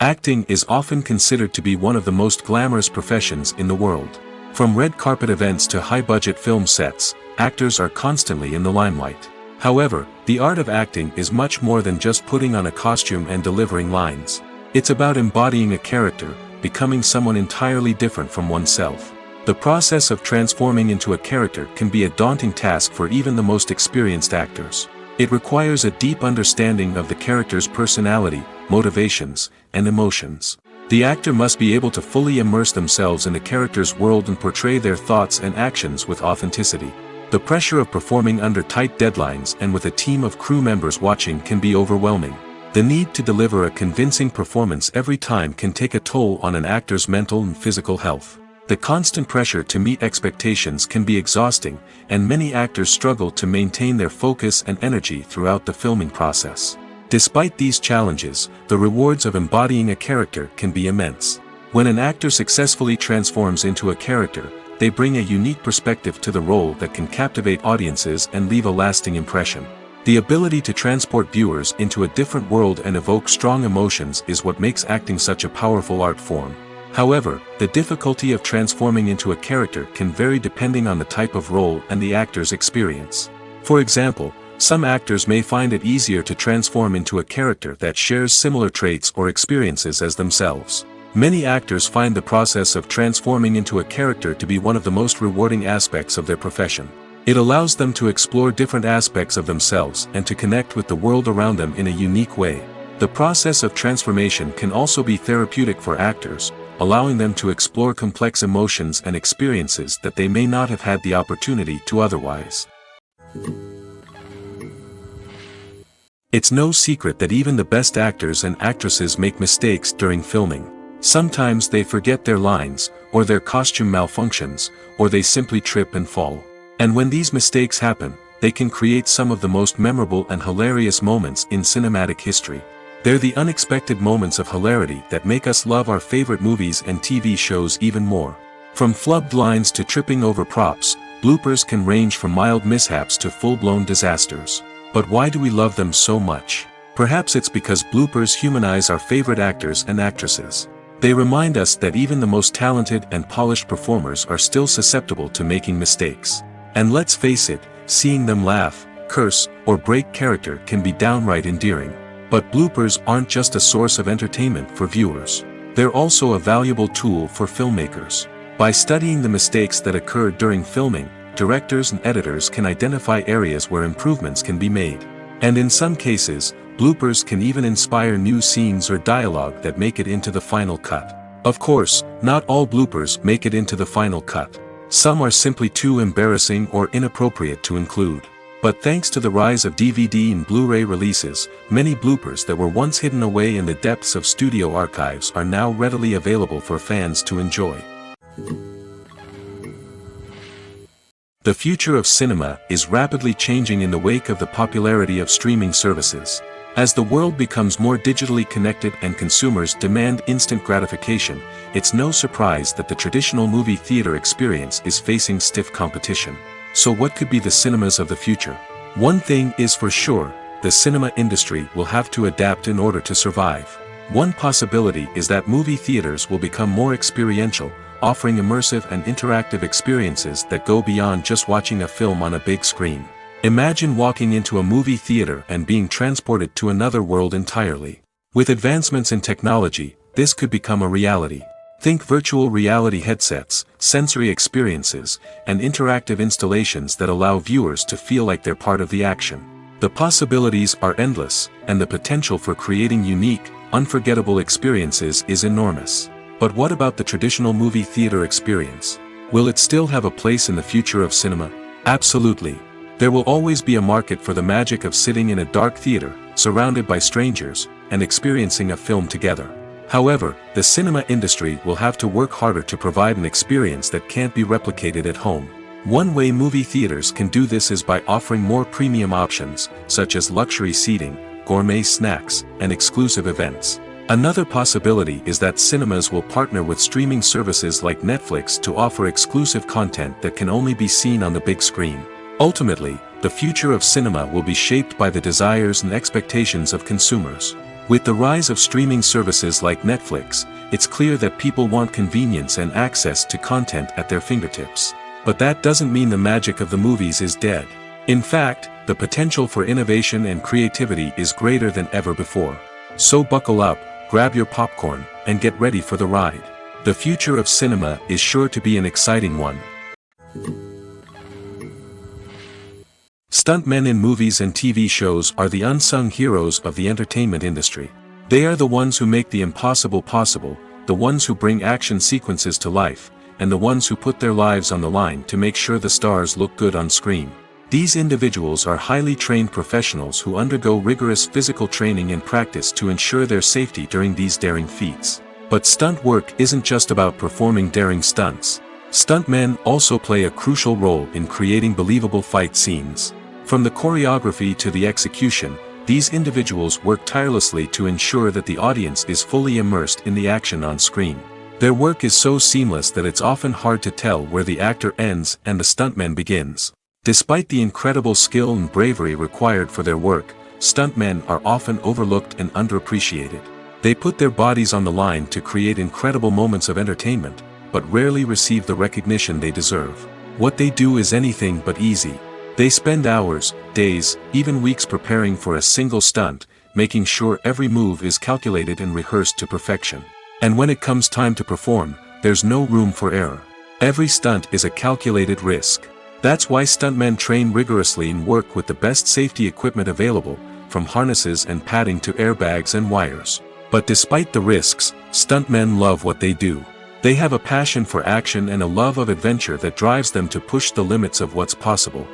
Acting is often considered to be one of the most glamorous professions in the world. From red carpet events to high-budget film sets, actors are constantly in the limelight. However, the art of acting is much more than just putting on a costume and delivering lines. It's about embodying a character, becoming someone entirely different from oneself. The process of transforming into a character can be a daunting task for even the most experienced actors. It requires a deep understanding of the character's personality, motivations, and emotions. The actor must be able to fully immerse themselves in the character's world and portray their thoughts and actions with authenticity. The pressure of performing under tight deadlines and with a team of crew members watching can be overwhelming. The need to deliver a convincing performance every time can take a toll on an actor's mental and physical health. The constant pressure to meet expectations can be exhausting, and many actors struggle to maintain their focus and energy throughout the filming process. Despite these challenges, the rewards of embodying a character can be immense. When an actor successfully transforms into a character, they bring a unique perspective to the role that can captivate audiences and leave a lasting impression. The ability to transport viewers into a different world and evoke strong emotions is what makes acting such a powerful art form. However, the difficulty of transforming into a character can vary depending on the type of role and the actor's experience. For example, some actors may find it easier to transform into a character that shares similar traits or experiences as themselves. Many actors find the process of transforming into a character to be one of the most rewarding aspects of their profession. It allows them to explore different aspects of themselves and to connect with the world around them in a unique way. The process of transformation can also be therapeutic for actors, allowing them to explore complex emotions and experiences that they may not have had the opportunity to otherwise. It's no secret that even the best actors and actresses make mistakes during filming. Sometimes they forget their lines, or their costume malfunctions, or they simply trip and fall. And when these mistakes happen, they can create some of the most memorable and hilarious moments in cinematic history. They're the unexpected moments of hilarity that make us love our favorite movies and TV shows even more. From flubbed lines to tripping over props, bloopers can range from mild mishaps to full-blown disasters. But why do we love them so much? Perhaps it's because bloopers humanize our favorite actors and actresses. They remind us that even the most talented and polished performers are still susceptible to making mistakes. And let's face it, seeing them laugh, curse, or break character can be downright endearing. But bloopers aren't just a source of entertainment for viewers. They're also a valuable tool for filmmakers. By studying the mistakes that occur during filming, directors and editors can identify areas where improvements can be made. And in some cases, bloopers can even inspire new scenes or dialogue that make it into the final cut. Of course, not all bloopers make it into the final cut. Some are simply too embarrassing or inappropriate to include. But thanks to the rise of DVD and Blu-ray releases, many bloopers that were once hidden away in the depths of studio archives are now readily available for fans to enjoy. The future of cinema is rapidly changing in the wake of the popularity of streaming services. As the world becomes more digitally connected and consumers demand instant gratification, it's no surprise that the traditional movie theater experience is facing stiff competition. So what could be the cinemas of the future? One thing is for sure, the cinema industry will have to adapt in order to survive. One possibility is that movie theaters will become more experiential, offering immersive and interactive experiences that go beyond just watching a film on a big screen. Imagine walking into a movie theater and being transported to another world entirely. With advancements in technology, this could become a reality. Think virtual reality headsets, sensory experiences, and interactive installations that allow viewers to feel like they're part of the action. The possibilities are endless, and the potential for creating unique, unforgettable experiences is enormous. But what about the traditional movie theater experience? Will it still have a place in the future of cinema? Absolutely. There will always be a market for the magic of sitting in a dark theater, surrounded by strangers, and experiencing a film together. However, the cinema industry will have to work harder to provide an experience that can't be replicated at home. One way movie theaters can do this is by offering more premium options, such as luxury seating, gourmet snacks, and exclusive events. Another possibility is that cinemas will partner with streaming services like Netflix to offer exclusive content that can only be seen on the big screen. Ultimately, the future of cinema will be shaped by the desires and expectations of consumers. With the rise of streaming services like Netflix, it's clear that people want convenience and access to content at their fingertips. But that doesn't mean the magic of the movies is dead. In fact, the potential for innovation and creativity is greater than ever before. So buckle up, grab your popcorn, and get ready for the ride. The future of cinema is sure to be an exciting one. Stuntmen in movies and TV shows are the unsung heroes of the entertainment industry. They are the ones who make the impossible possible, the ones who bring action sequences to life, and the ones who put their lives on the line to make sure the stars look good on screen. These individuals are highly trained professionals who undergo rigorous physical training and practice to ensure their safety during these daring feats. But stunt work isn't just about performing daring stunts. Stuntmen also play a crucial role in creating believable fight scenes. From the choreography to the execution, these individuals work tirelessly to ensure that the audience is fully immersed in the action on screen. Their work is so seamless that it's often hard to tell where the actor ends and the stuntman begins. Despite the incredible skill and bravery required for their work, stuntmen are often overlooked and underappreciated. They put their bodies on the line to create incredible moments of entertainment, but rarely receive the recognition they deserve. What they do is anything but easy. They spend hours, days, even weeks preparing for a single stunt, making sure every move is calculated and rehearsed to perfection. And when it comes time to perform, there's no room for error. Every stunt is a calculated risk. That's why stuntmen train rigorously and work with the best safety equipment available, from harnesses and padding to airbags and wires. But despite the risks, stuntmen love what they do. They have a passion for action and a love of adventure that drives them to push the limits of what's possible.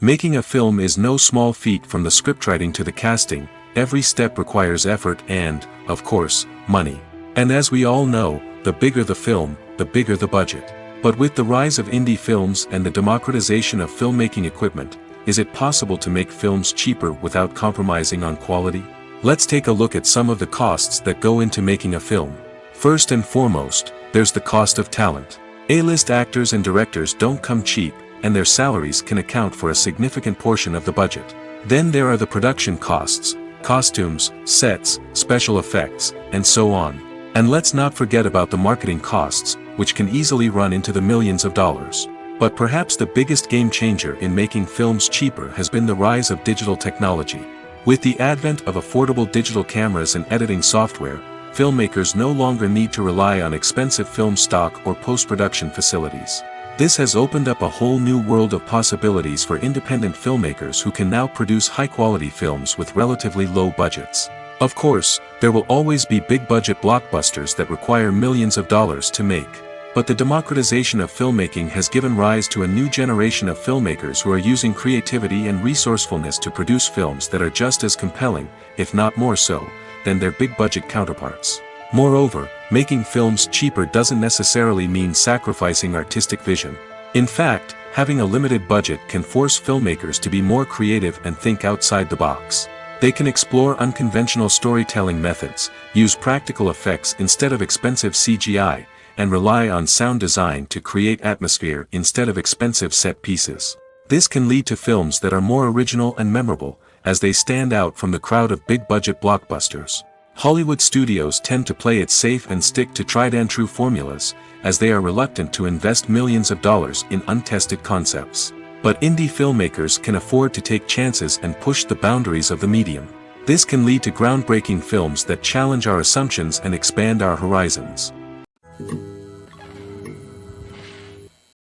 Making a film is no small feat. From the scriptwriting to the casting, every step requires effort and, of course, money. And as we all know, the bigger the film, the bigger the budget. But with the rise of indie films and the democratization of filmmaking equipment, is it possible to make films cheaper without compromising on quality? Let's take a look at some of the costs that go into making a film. First and foremost, there's the cost of talent. A-list actors and directors don't come cheap, and their salaries can account for a significant portion of the budget. Then there are the production costs, costumes, sets, special effects, and so on. And let's not forget about the marketing costs, which can easily run into the millions of dollars. But perhaps the biggest game changer in making films cheaper has been the rise of digital technology. With the advent of affordable digital cameras and editing software, filmmakers no longer need to rely on expensive film stock or post-production facilities. This has opened up a whole new world of possibilities for independent filmmakers who can now produce high-quality films with relatively low budgets. Of course, there will always be big-budget blockbusters that require millions of dollars to make. But the democratization of filmmaking has given rise to a new generation of filmmakers who are using creativity and resourcefulness to produce films that are just as compelling, if not more so, than their big-budget counterparts. Moreover, making films cheaper doesn't necessarily mean sacrificing artistic vision. In fact, having a limited budget can force filmmakers to be more creative and think outside the box. They can explore unconventional storytelling methods, use practical effects instead of expensive CGI, and rely on sound design to create atmosphere instead of expensive set pieces. This can lead to films that are more original and memorable, as they stand out from the crowd of big-budget blockbusters. Hollywood studios tend to play it safe and stick to tried-and-true formulas, as they are reluctant to invest millions of dollars in untested concepts. But indie filmmakers can afford to take chances and push the boundaries of the medium. This can lead to groundbreaking films that challenge our assumptions and expand our horizons.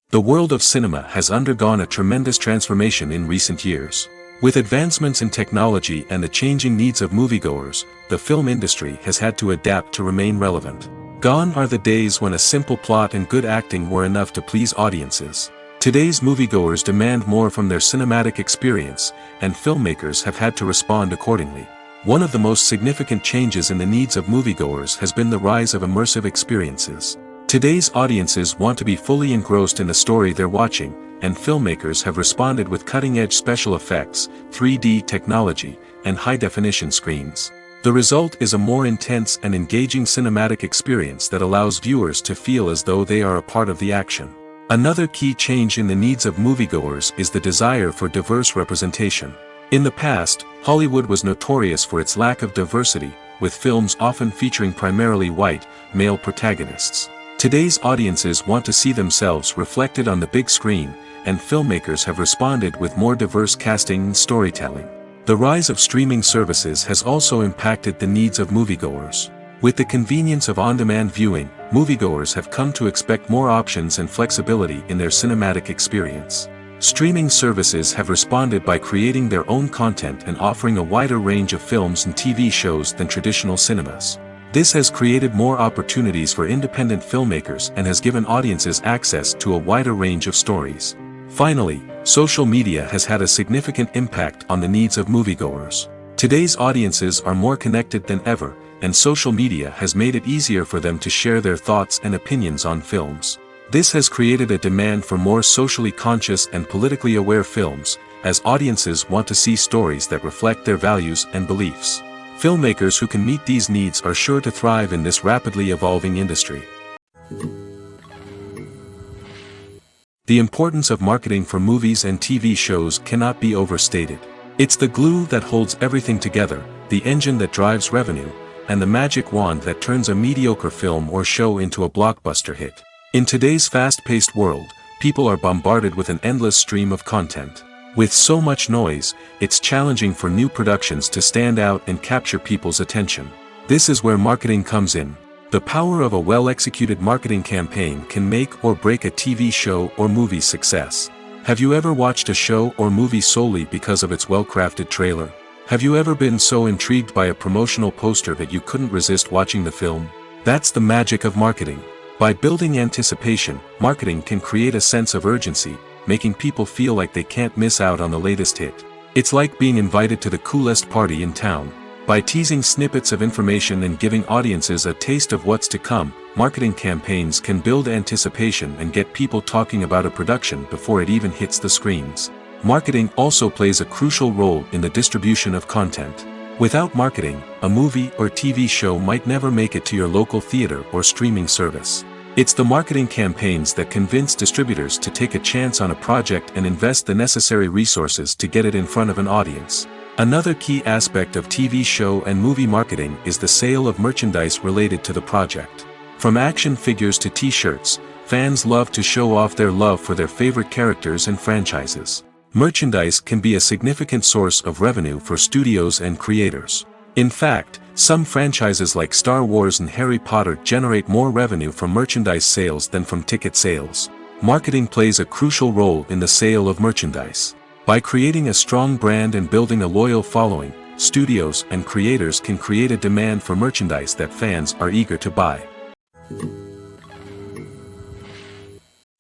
The world of cinema has undergone a tremendous transformation in recent years. With advancements in technology and the changing needs of moviegoers, the film industry has had to adapt to remain relevant. Gone are the days when a simple plot and good acting were enough to please audiences. Today's moviegoers demand more from their cinematic experience, and filmmakers have had to respond accordingly. One of the most significant changes in the needs of moviegoers has been the rise of immersive experiences. Today's audiences want to be fully engrossed in the story they're watching, and filmmakers have responded with cutting-edge special effects, 3D technology, and high-definition screens. The result is a more intense and engaging cinematic experience that allows viewers to feel as though they are a part of the action. Another key change in the needs of moviegoers is the desire for diverse representation. In the past, Hollywood was notorious for its lack of diversity, with films often featuring primarily white, male protagonists. Today's audiences want to see themselves reflected on the big screen, and filmmakers have responded with more diverse casting and storytelling. The rise of streaming services has also impacted the needs of moviegoers. With the convenience of on-demand viewing, moviegoers have come to expect more options and flexibility in their cinematic experience. Streaming services have responded by creating their own content and offering a wider range of films and TV shows than traditional cinemas. This has created more opportunities for independent filmmakers and has given audiences access to a wider range of stories. Finally, social media has had a significant impact on the needs of moviegoers. Today's audiences are more connected than ever, and social media has made it easier for them to share their thoughts and opinions on films. This has created a demand for more socially conscious and politically aware films, as audiences want to see stories that reflect their values and beliefs. Filmmakers who can meet these needs are sure to thrive in this rapidly evolving industry. The importance of marketing for movies and TV shows cannot be overstated. It's the glue that holds everything together, the engine that drives revenue, and the magic wand that turns a mediocre film or show into a blockbuster hit. In today's fast-paced world, people are bombarded with an endless stream of content. With so much noise, it's challenging for new productions to stand out and capture people's attention. This is where marketing comes in. The power of a well-executed marketing campaign can make or break a TV show or movie's success. Have you ever watched a show or movie solely because of its well-crafted trailer? Have you ever been so intrigued by a promotional poster that you couldn't resist watching the film? That's the magic of marketing. By building anticipation, marketing can create a sense of urgency, making people feel like they can't miss out on the latest hit. It's like being invited to the coolest party in town. By teasing snippets of information and giving audiences a taste of what's to come, marketing campaigns can build anticipation and get people talking about a production before it even hits the screens. Marketing also plays a crucial role in the distribution of content. Without marketing, a movie or TV show might never make it to your local theater or streaming service. It's the marketing campaigns that convince distributors to take a chance on a project and invest the necessary resources to get it in front of an audience. Another key aspect of TV show and movie marketing is the sale of merchandise related to the project. From action figures to t-shirts, fans love to show off their love for their favorite characters and franchises. Merchandise can be a significant source of revenue for studios and creators. In fact, some franchises like Star Wars and Harry Potter generate more revenue from merchandise sales than from ticket sales. Marketing plays a crucial role in the sale of merchandise. By creating a strong brand and building a loyal following, studios and creators can create a demand for merchandise that fans are eager to buy.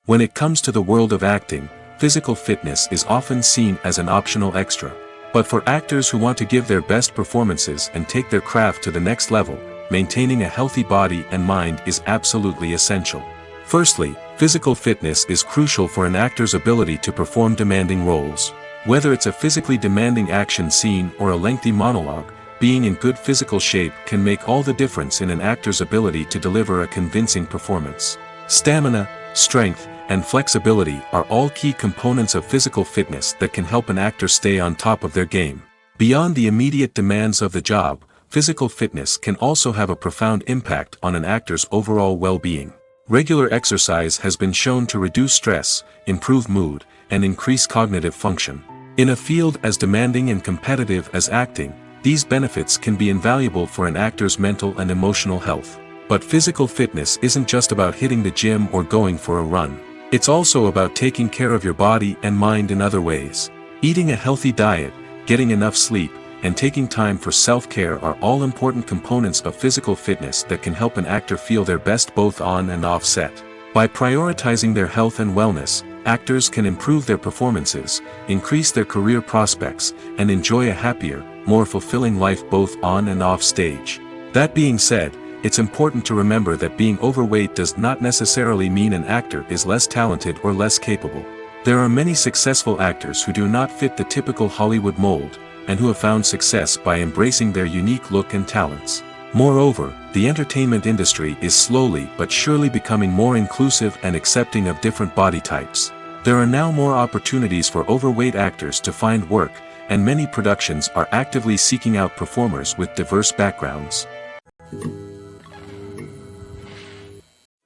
When it comes to the world of acting, physical fitness is often seen as an optional extra. But for actors who want to give their best performances and take their craft to the next level, maintaining a healthy body and mind is absolutely essential. Firstly, physical fitness is crucial for an actor's ability to perform demanding roles. Whether it's a physically demanding action scene or a lengthy monologue, being in good physical shape can make all the difference in an actor's ability to deliver a convincing performance. Stamina, strength, and flexibility are all key components of physical fitness that can help an actor stay on top of their game. Beyond the immediate demands of the job, physical fitness can also have a profound impact on an actor's overall well-being. Regular exercise has been shown to reduce stress, improve mood, and increase cognitive function. In a field as demanding and competitive as acting, these benefits can be invaluable for an actor's mental and emotional health. But physical fitness isn't just about hitting the gym or going for a run. It's also about taking care of your body and mind in other ways. Eating a healthy diet, getting enough sleep, and taking time for self-care are all important components of physical fitness that can help an actor feel their best both on and off set. By prioritizing their health and wellness, actors can improve their performances, increase their career prospects, and enjoy a happier, more fulfilling life both on and off stage. That being said, it's important to remember that being overweight does not necessarily mean an actor is less talented or less capable. There are many successful actors who do not fit the typical Hollywood mold, and who have found success by embracing their unique look and talents. Moreover, the entertainment industry is slowly but surely becoming more inclusive and accepting of different body types. There are now more opportunities for overweight actors to find work, and many productions are actively seeking out performers with diverse backgrounds.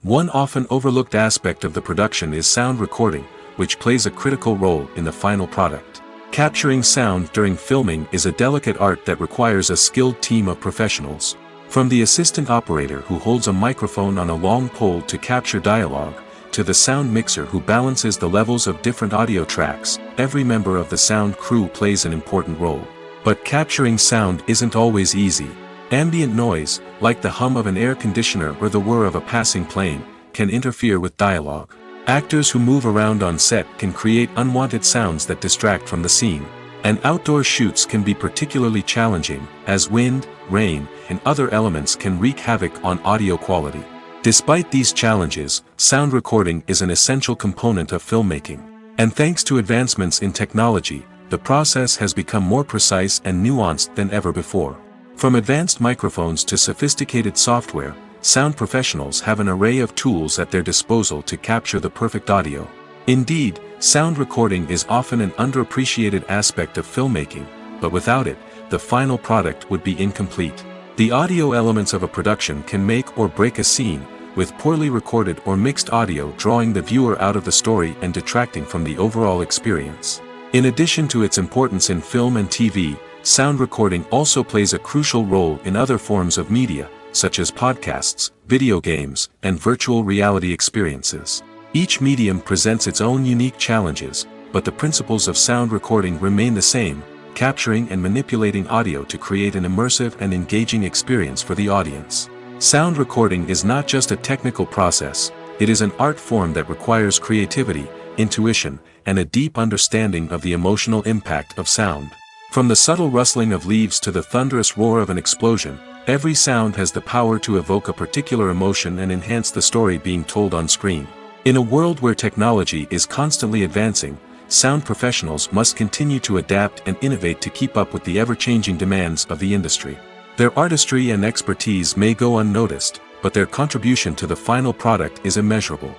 One often overlooked aspect of the production is sound recording, which plays a critical role in the final product. Capturing sound during filming is a delicate art that requires a skilled team of professionals. From the assistant operator who holds a microphone on a long pole to capture dialogue, to the sound mixer who balances the levels of different audio tracks, every member of the sound crew plays an important role. But capturing sound isn't always easy. Ambient noise, like the hum of an air conditioner or the whir of a passing plane, can interfere with dialogue. Actors who move around on set can create unwanted sounds that distract from the scene. And outdoor shoots can be particularly challenging, as wind, rain, and other elements can wreak havoc on audio quality. Despite these challenges, sound recording is an essential component of filmmaking. And thanks to advancements in technology, the process has become more precise and nuanced than ever before. From advanced microphones to sophisticated software, sound professionals have an array of tools at their disposal to capture the perfect audio. Indeed, sound recording is often an underappreciated aspect of filmmaking, but without it, the final product would be incomplete. The audio elements of a production can make or break a scene, with poorly recorded or mixed audio drawing the viewer out of the story and detracting from the overall experience. In addition to its importance in film and TV, sound recording also plays a crucial role in other forms of media, such as podcasts, video games, and virtual reality experiences. Each medium presents its own unique challenges, but the principles of sound recording remain the same, capturing and manipulating audio to create an immersive and engaging experience for the audience. Sound recording is not just a technical process, it is an art form that requires creativity, intuition, and a deep understanding of the emotional impact of sound. From the subtle rustling of leaves to the thunderous roar of an explosion, every sound has the power to evoke a particular emotion and enhance the story being told on screen. In a world where technology is constantly advancing, sound professionals must continue to adapt and innovate to keep up with the ever-changing demands of the industry. Their artistry and expertise may go unnoticed, but their contribution to the final product is immeasurable.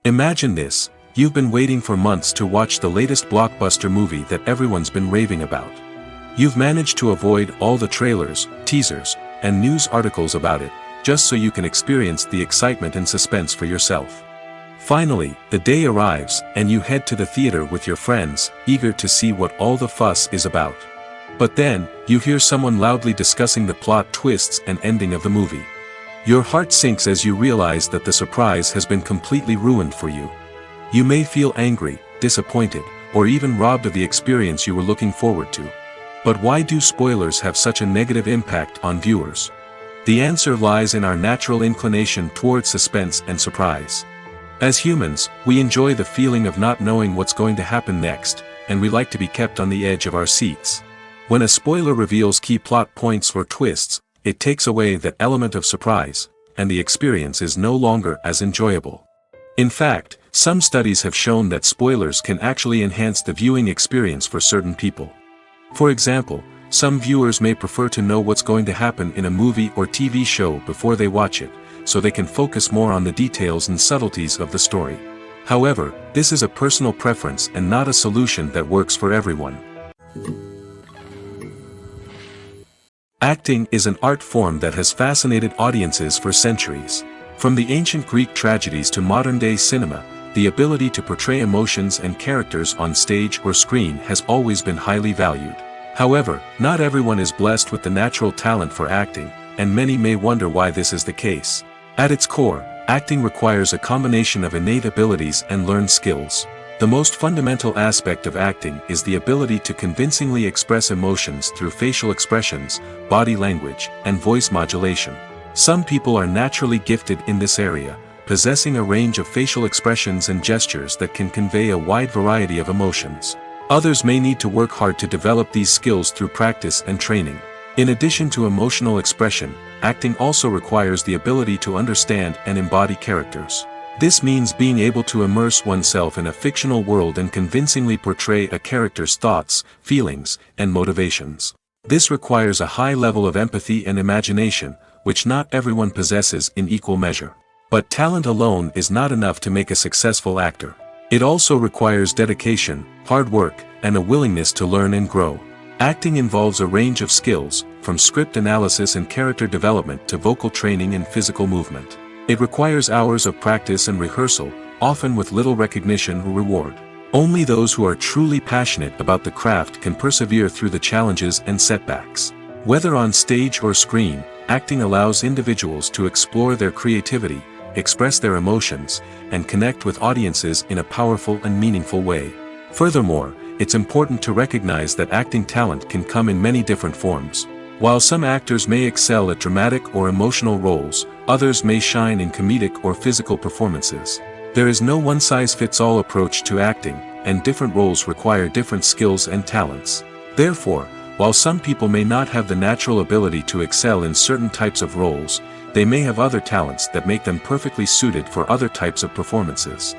Imagine this: you've been waiting for months to watch the latest blockbuster movie that everyone's been raving about. You've managed to avoid all the trailers, teasers, and news articles about it, just so you can experience the excitement and suspense for yourself. Finally, the day arrives, and you head to the theater with your friends, eager to see what all the fuss is about. But then, you hear someone loudly discussing the plot twists and ending of the movie. Your heart sinks as you realize that the surprise has been completely ruined for you. You may feel angry, disappointed, or even robbed of the experience you were looking forward to. But why do spoilers have such a negative impact on viewers? The answer lies in our natural inclination towards suspense and surprise. As humans, we enjoy the feeling of not knowing what's going to happen next, and we like to be kept on the edge of our seats. When a spoiler reveals key plot points or twists, it takes away that element of surprise, and the experience is no longer as enjoyable. In fact, some studies have shown that spoilers can actually enhance the viewing experience for certain people. For example, some viewers may prefer to know what's going to happen in a movie or TV show before they watch it, so they can focus more on the details and subtleties of the story. However, this is a personal preference and not a solution that works for everyone. Acting is an art form that has fascinated audiences for centuries. From the ancient Greek tragedies to modern-day cinema, the ability to portray emotions and characters on stage or screen has always been highly valued. However, not everyone is blessed with the natural talent for acting, and many may wonder why this is the case. At its core, acting requires a combination of innate abilities and learned skills. The most fundamental aspect of acting is the ability to convincingly express emotions through facial expressions, body language, and voice modulation. Some people are naturally gifted in this area, possessing a range of facial expressions and gestures that can convey a wide variety of emotions. Others may need to work hard to develop these skills through practice and training. In addition to emotional expression, acting also requires the ability to understand and embody characters. This means being able to immerse oneself in a fictional world and convincingly portray a character's thoughts, feelings, and motivations. This requires a high level of empathy and imagination, which not everyone possesses in equal measure. But talent alone is not enough to make a successful actor. It also requires dedication, hard work, and a willingness to learn and grow. Acting involves a range of skills, from script analysis and character development to vocal training and physical movement. It requires hours of practice and rehearsal, often with little recognition or reward. Only those who are truly passionate about the craft can persevere through the challenges and setbacks. Whether on stage or screen, acting allows individuals to explore their creativity, express their emotions, and connect with audiences in a powerful and meaningful way. Furthermore, it's important to recognize that acting talent can come in many different forms. While some actors may excel at dramatic or emotional roles, others may shine in comedic or physical performances. There is no one-size-fits-all approach to acting, and different roles require different skills and talents. Therefore, while some people may not have the natural ability to excel in certain types of roles, they may have other talents that make them perfectly suited for other types of performances.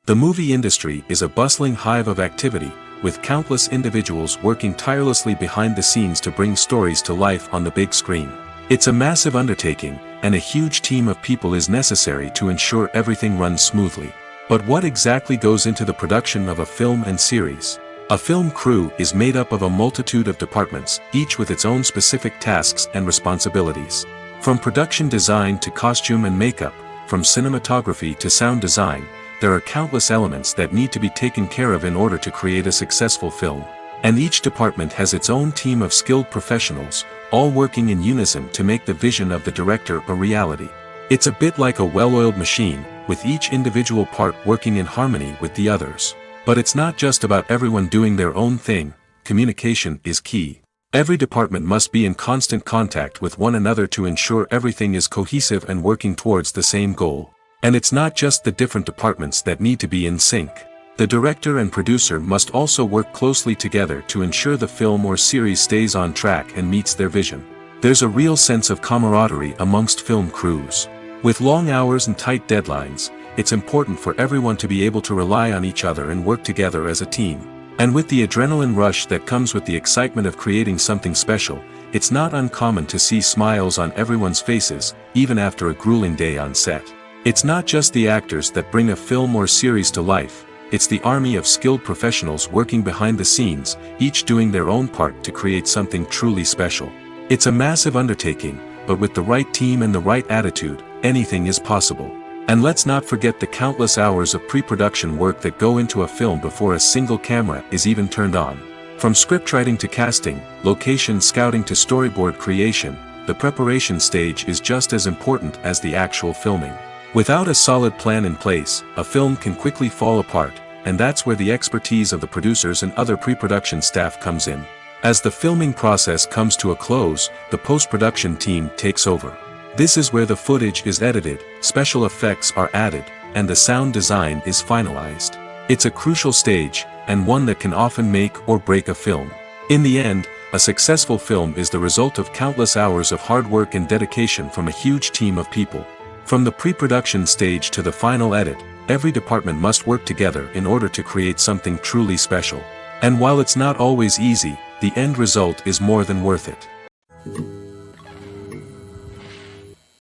The movie industry is a bustling hive of activity, with countless individuals working tirelessly behind the scenes to bring stories to life on the big screen. It's a massive undertaking, and a huge team of people is necessary to ensure everything runs smoothly. But what exactly goes into the production of a film and series? A film crew is made up of a multitude of departments, each with its own specific tasks and responsibilities. From production design to costume and makeup, from cinematography to sound design, there are countless elements that need to be taken care of in order to create a successful film. And each department has its own team of skilled professionals, all working in unison to make the vision of the director a reality. It's a bit like a well-oiled machine, with each individual part working in harmony with the others. But it's not just about everyone doing their own thing. Communication is key. Every department must be in constant contact with one another to ensure everything is cohesive and working towards the same goal. And it's not just the different departments that need to be in sync. The director and producer must also work closely together to ensure the film or series stays on track and meets their vision. There's a real sense of camaraderie amongst film crews. With long hours and tight deadlines, it's important for everyone to be able to rely on each other and work together as a team. And with the adrenaline rush that comes with the excitement of creating something special, it's not uncommon to see smiles on everyone's faces, even after a grueling day on set. It's not just the actors that bring a film or series to life. It's the army of skilled professionals working behind the scenes, each doing their own part to create something truly special. It's a massive undertaking, but with the right team and the right attitude, anything is possible. And let's not forget the countless hours of pre-production work that go into a film before a single camera is even turned on. From scriptwriting to casting, location scouting to storyboard creation, the preparation stage is just as important as the actual filming. Without a solid plan in place, a film can quickly fall apart, and that's where the expertise of the producers and other pre-production staff comes in. As the filming process comes to a close, the post-production team takes over. This is where the footage is edited, special effects are added, and the sound design is finalized. It's a crucial stage, and one that can often make or break a film. In the end, a successful film is the result of countless hours of hard work and dedication from a huge team of people. From the pre-production stage to the final edit, every department must work together in order to create something truly special. And while it's not always easy, the end result is more than worth it.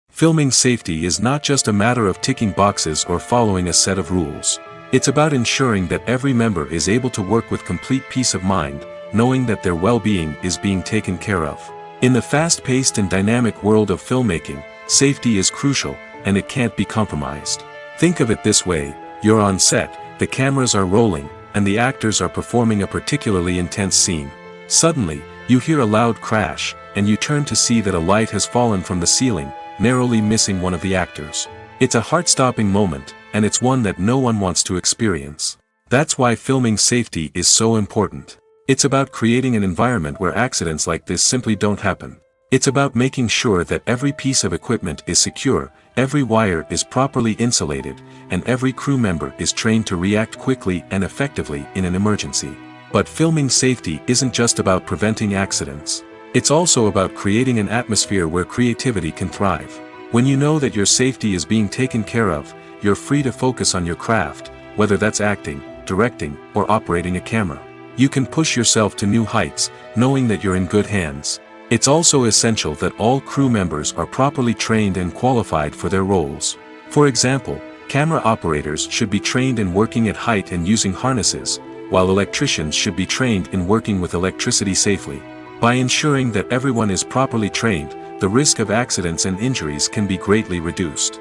Filming safety is not just a matter of ticking boxes or following a set of rules. It's about ensuring that every member is able to work with complete peace of mind, knowing that their well-being is being taken care of. In the fast-paced and dynamic world of filmmaking, safety is crucial, and it can't be compromised. Think of it this way: you're on set, the cameras are rolling, and the actors are performing a particularly intense scene. Suddenly, you hear a loud crash, and you turn to see that a light has fallen from the ceiling, narrowly missing one of the actors. It's a heart-stopping moment, and it's one that no one wants to experience. That's why filming safety is so important. It's about creating an environment where accidents like this simply don't happen. It's about making sure that every piece of equipment is secure, every wire is properly insulated, and every crew member is trained to react quickly and effectively in an emergency. But filming safety isn't just about preventing accidents. It's also about creating an atmosphere where creativity can thrive. When you know that your safety is being taken care of, you're free to focus on your craft, whether that's acting, directing, or operating a camera. You can push yourself to new heights, knowing that you're in good hands. It's also essential that all crew members are properly trained and qualified for their roles. For example, camera operators should be trained in working at height and using harnesses, while electricians should be trained in working with electricity safely. By ensuring that everyone is properly trained, the risk of accidents and injuries can be greatly reduced.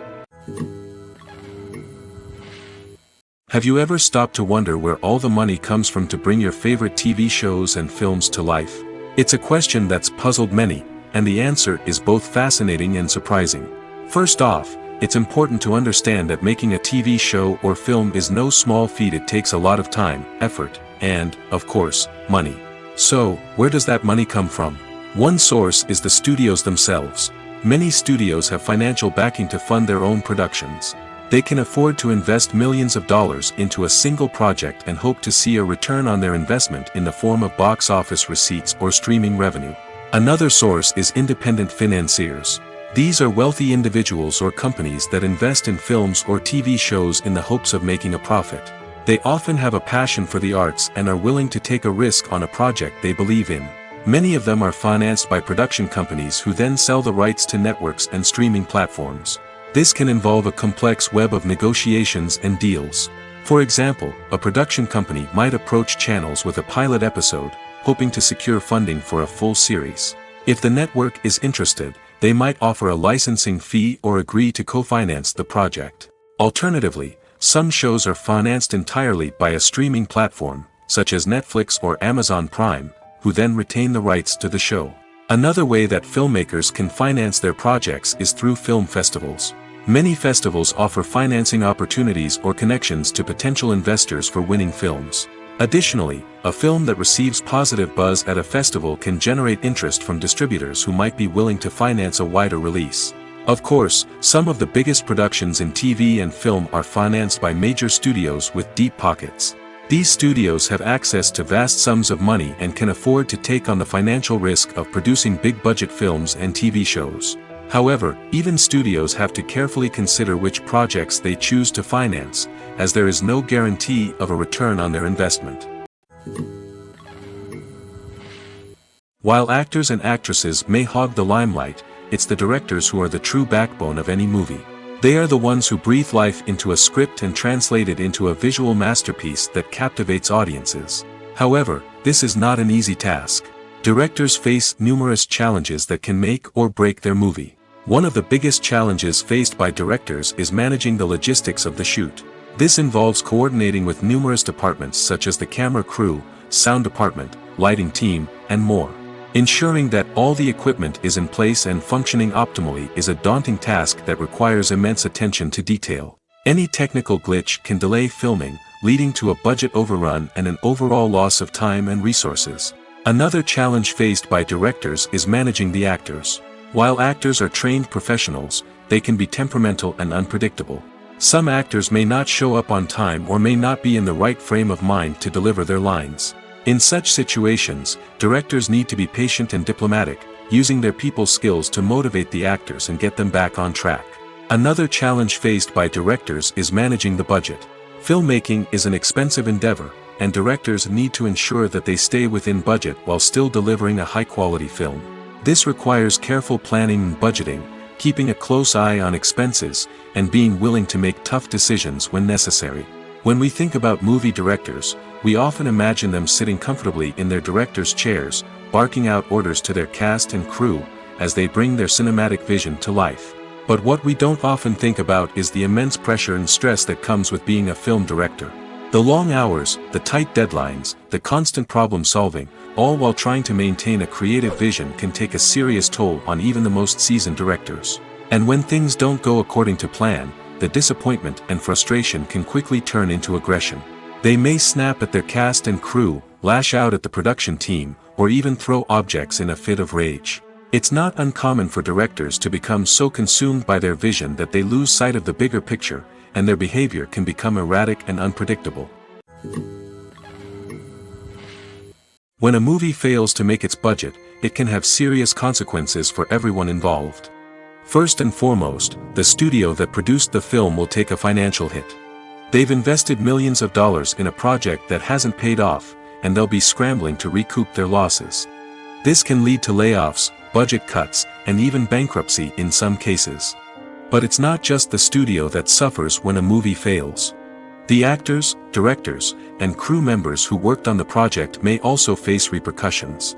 Have you ever stopped to wonder where all the money comes from to bring your favorite TV shows and films to life? It's a question that's puzzled many, and the answer is both fascinating and surprising. First off, it's important to understand that making a TV show or film is no small feat. It takes a lot of time, effort, and, of course, money. So, where does that money come from? One source is the studios themselves. Many studios have financial backing to fund their own productions. They can afford to invest millions of dollars into a single project and hope to see a return on their investment in the form of box office receipts or streaming revenue. Another source is independent financiers. These are wealthy individuals or companies that invest in films or TV shows in the hopes of making a profit. They often have a passion for the arts and are willing to take a risk on a project they believe in. Many of them are financed by production companies who then sell the rights to networks and streaming platforms. This can involve a complex web of negotiations and deals. For example, a production company might approach channels with a pilot episode, hoping to secure funding for a full series. If the network is interested, they might offer a licensing fee or agree to co-finance the project. Alternatively, some shows are financed entirely by a streaming platform, such as Netflix or Amazon Prime, who then retain the rights to the show. Another way that filmmakers can finance their projects is through film festivals. Many festivals offer financing opportunities or connections to potential investors for winning films. Additionally, a film that receives positive buzz at a festival can generate interest from distributors who might be willing to finance a wider release. Of course, some of the biggest productions in TV and film are financed by major studios with deep pockets. These studios have access to vast sums of money and can afford to take on the financial risk of producing big-budget films and TV shows. However, even studios have to carefully consider which projects they choose to finance, as there is no guarantee of a return on their investment. While actors and actresses may hog the limelight, it's the directors who are the true backbone of any movie. They are the ones who breathe life into a script and translate it into a visual masterpiece that captivates audiences. However, this is not an easy task. Directors face numerous challenges that can make or break their movie. One of the biggest challenges faced by directors is managing the logistics of the shoot. This involves coordinating with numerous departments such as the camera crew, sound department, lighting team, and more. Ensuring that all the equipment is in place and functioning optimally is a daunting task that requires immense attention to detail. Any technical glitch can delay filming, leading to a budget overrun and an overall loss of time and resources. Another challenge faced by directors is managing the actors. While actors are trained professionals, they can be temperamental and unpredictable. Some actors may not show up on time or may not be in the right frame of mind to deliver their lines. In such situations, directors need to be patient and diplomatic, using their people skills to motivate the actors and get them back on track. Another challenge faced by directors is managing the budget. Filmmaking is an expensive endeavor, and directors need to ensure that they stay within budget while still delivering a high-quality film. This requires careful planning and budgeting, keeping a close eye on expenses, and being willing to make tough decisions when necessary. When we think about movie directors, we often imagine them sitting comfortably in their director's chairs, barking out orders to their cast and crew, as they bring their cinematic vision to life. But what we don't often think about is the immense pressure and stress that comes with being a film director. The long hours, the tight deadlines, the constant problem solving, all while trying to maintain a creative vision can take a serious toll on even the most seasoned directors. And when things don't go according to plan, the disappointment and frustration can quickly turn into aggression. They may snap at their cast and crew, lash out at the production team, or even throw objects in a fit of rage. It's not uncommon for directors to become so consumed by their vision that they lose sight of the bigger picture, and their behavior can become erratic and unpredictable. When a movie fails to make its budget, it can have serious consequences for everyone involved. First and foremost, the studio that produced the film will take a financial hit. They've invested millions of dollars in a project that hasn't paid off, and they'll be scrambling to recoup their losses. This can lead to layoffs, budget cuts, and even bankruptcy in some cases. But it's not just the studio that suffers when a movie fails. The actors, directors, and crew members who worked on the project may also face repercussions.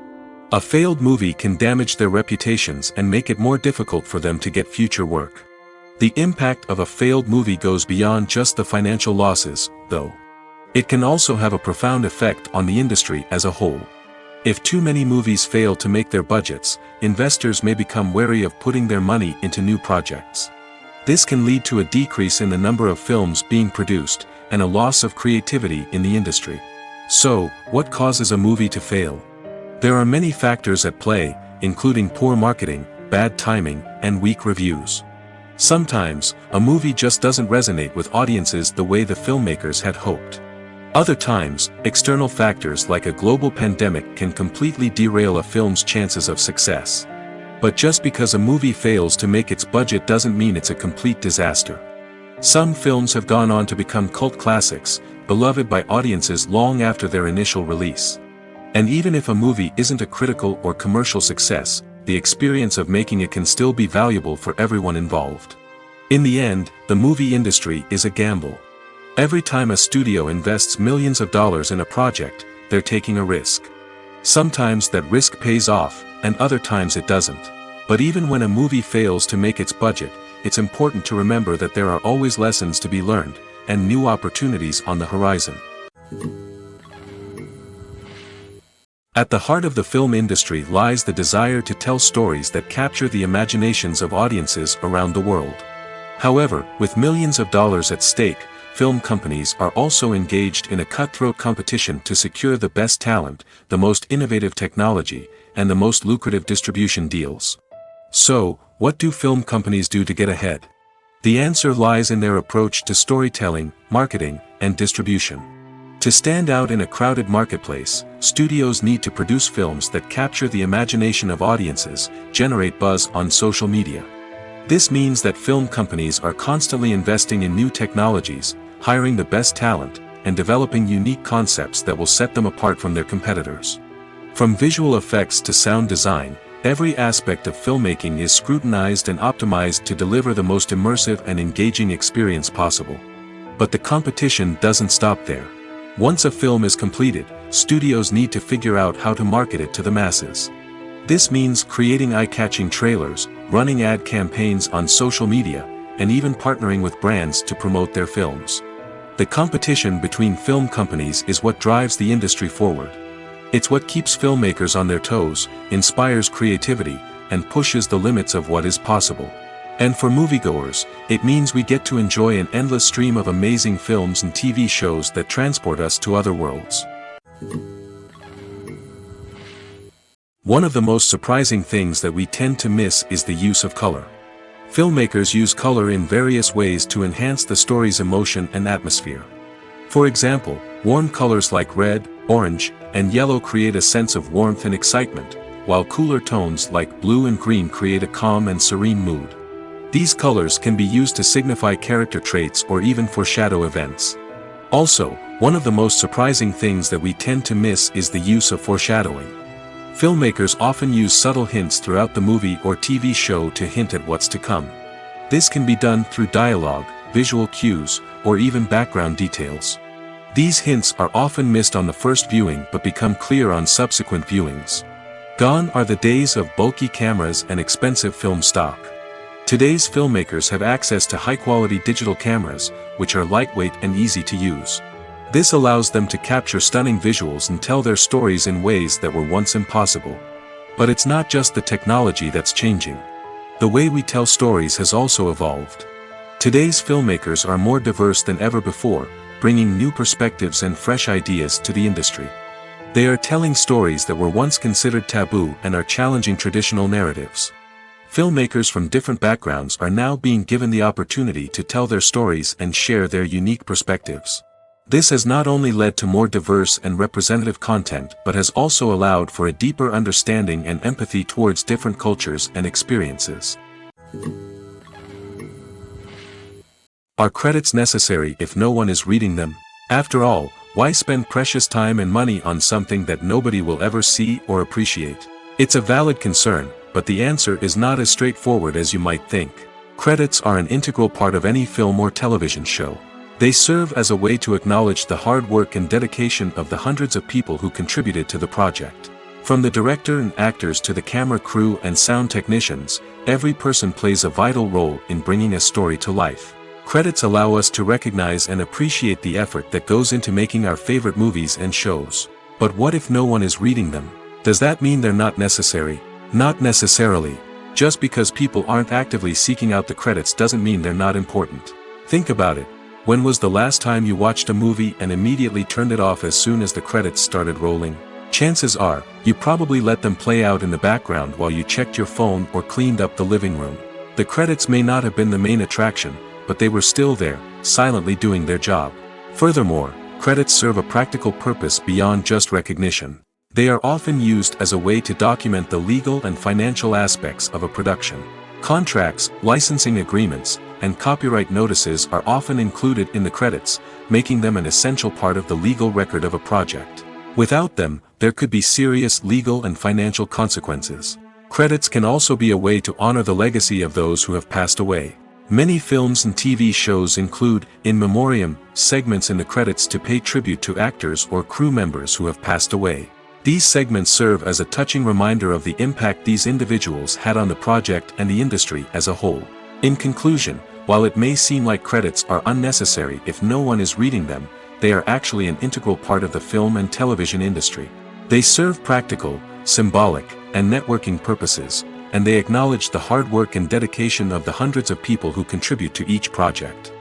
A failed movie can damage their reputations and make it more difficult for them to get future work. The impact of a failed movie goes beyond just the financial losses, though. It can also have a profound effect on the industry as a whole. If too many movies fail to make their budgets, investors may become wary of putting their money into new projects. This can lead to a decrease in the number of films being produced, and a loss of creativity in the industry. So, what causes a movie to fail? There are many factors at play, including poor marketing, bad timing, and weak reviews. Sometimes, a movie just doesn't resonate with audiences the way the filmmakers had hoped. Other times, external factors like a global pandemic can completely derail a film's chances of success. But just because a movie fails to make its budget doesn't mean it's a complete disaster. Some films have gone on to become cult classics, beloved by audiences long after their initial release. And even if a movie isn't a critical or commercial success, the experience of making it can still be valuable for everyone involved. In the end, the movie industry is a gamble. Every time a studio invests millions of dollars in a project, they're taking a risk. Sometimes that risk pays off, and other times it doesn't. But even when a movie fails to make its budget, it's important to remember that there are always lessons to be learned, and new opportunities on the horizon. At the heart of the film industry lies the desire to tell stories that capture the imaginations of audiences around the world. However, with millions of dollars at stake, film companies are also engaged in a cutthroat competition to secure the best talent, the most innovative technology, and the most lucrative distribution deals. So, what do film companies do to get ahead? The answer lies in their approach to storytelling, marketing, and distribution. To stand out in a crowded marketplace, studios need to produce films that capture the imagination of audiences, generate buzz on social media. This means that film companies are constantly investing in new technologies, hiring the best talent, and developing unique concepts that will set them apart from their competitors. From visual effects to sound design, every aspect of filmmaking is scrutinized and optimized to deliver the most immersive and engaging experience possible. But the competition doesn't stop there. Once a film is completed, studios need to figure out how to market it to the masses. This means creating eye-catching trailers, running ad campaigns on social media, and even partnering with brands to promote their films. The competition between film companies is what drives the industry forward. It's what keeps filmmakers on their toes, inspires creativity, and pushes the limits of what is possible. And for moviegoers, it means we get to enjoy an endless stream of amazing films and TV shows that transport us to other worlds. One of the most surprising things that we tend to miss is the use of color. Filmmakers use color in various ways to enhance the story's emotion and atmosphere. For example, warm colors like red, orange, and yellow create a sense of warmth and excitement, while cooler tones like blue and green create a calm and serene mood. These colors can be used to signify character traits or even foreshadow events. Also, one of the most surprising things that we tend to miss is the use of foreshadowing. Filmmakers often use subtle hints throughout the movie or TV show to hint at what's to come. This can be done through dialogue, visual cues, or even background details. These hints are often missed on the first viewing but become clear on subsequent viewings. Gone are the days of bulky cameras and expensive film stock. Today's filmmakers have access to high-quality digital cameras, which are lightweight and easy to use. This allows them to capture stunning visuals and tell their stories in ways that were once impossible. But it's not just the technology that's changing. The way we tell stories has also evolved. Today's filmmakers are more diverse than ever before, bringing new perspectives and fresh ideas to the industry. They are telling stories that were once considered taboo and are challenging traditional narratives. Filmmakers from different backgrounds are now being given the opportunity to tell their stories and share their unique perspectives. This has not only led to more diverse and representative content but has also allowed for a deeper understanding and empathy towards different cultures and experiences. Are credits necessary if no one is reading them? After all, why spend precious time and money on something that nobody will ever see or appreciate? It's a valid concern, but the answer is not as straightforward as you might think. Credits are an integral part of any film or television show. They serve as a way to acknowledge the hard work and dedication of the hundreds of people who contributed to the project. From the director and actors to the camera crew and sound technicians, every person plays a vital role in bringing a story to life. Credits allow us to recognize and appreciate the effort that goes into making our favorite movies and shows. But what if no one is reading them? Does that mean they're not necessary? Not necessarily. Just because people aren't actively seeking out the credits doesn't mean they're not important. Think about it. When was the last time you watched a movie and immediately turned it off as soon as the credits started rolling? Chances are, you probably let them play out in the background while you checked your phone or cleaned up the living room. The credits may not have been the main attraction, but they were still there, silently doing their job. Furthermore, credits serve a practical purpose beyond just recognition. They are often used as a way to document the legal and financial aspects of a production. Contracts, licensing agreements, and copyright notices are often included in the credits, making them an essential part of the legal record of a project. Without them, there could be serious legal and financial consequences. Credits can also be a way to honor the legacy of those who have passed away. Many films and TV shows include, in memoriam, segments in the credits to pay tribute to actors or crew members who have passed away. These segments serve as a touching reminder of the impact these individuals had on the project and the industry as a whole. In conclusion, while it may seem like credits are unnecessary if no one is reading them, they are actually an integral part of the film and television industry. They serve practical, symbolic, and networking purposes, and they acknowledge the hard work and dedication of the hundreds of people who contribute to each project.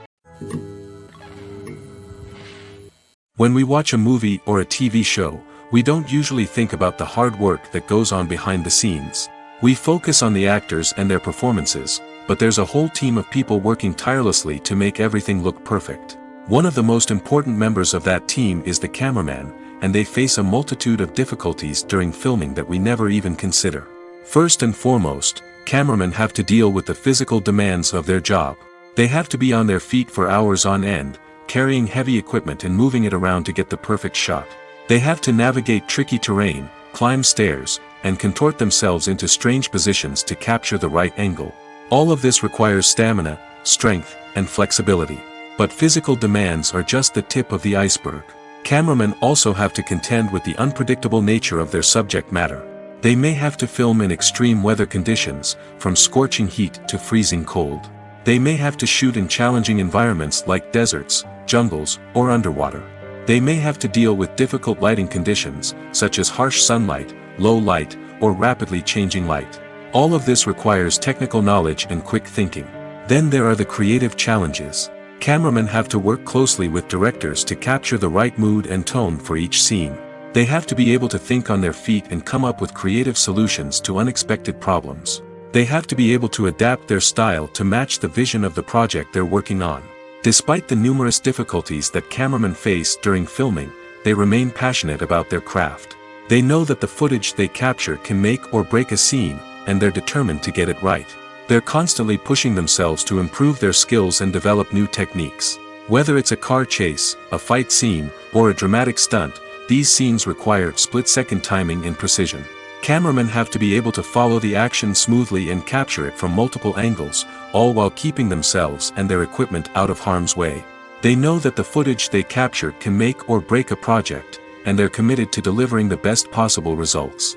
When we watch a movie or a TV show, we don't usually think about the hard work that goes on behind the scenes. We focus on the actors and their performances, but there's a whole team of people working tirelessly to make everything look perfect. One of the most important members of that team is the cameraman, and they face a multitude of difficulties during filming that we never even consider. First and foremost, cameramen have to deal with the physical demands of their job. They have to be on their feet for hours on end, carrying heavy equipment and moving it around to get the perfect shot. They have to navigate tricky terrain, climb stairs, and contort themselves into strange positions to capture the right angle. All of this requires stamina, strength, and flexibility. But physical demands are just the tip of the iceberg. Cameramen also have to contend with the unpredictable nature of their subject matter. They may have to film in extreme weather conditions, from scorching heat to freezing cold. They may have to shoot in challenging environments like deserts, jungles, or underwater. They may have to deal with difficult lighting conditions, such as harsh sunlight, low light, or rapidly changing light. All of this requires technical knowledge and quick thinking. Then there are the creative challenges. Cameramen have to work closely with directors to capture the right mood and tone for each scene. They have to be able to think on their feet and come up with creative solutions to unexpected problems. They have to be able to adapt their style to match the vision of the project they're working on. Despite the numerous difficulties that cameramen face during filming, they remain passionate about their craft. They know that the footage they capture can make or break a scene, and they're determined to get it right. They're constantly pushing themselves to improve their skills and develop new techniques. Whether it's a car chase, a fight scene, or a dramatic stunt, these scenes require split-second timing and precision. Cameramen have to be able to follow the action smoothly and capture it from multiple angles, all while keeping themselves and their equipment out of harm's way. They know that the footage they capture can make or break a project, and they're committed to delivering the best possible results.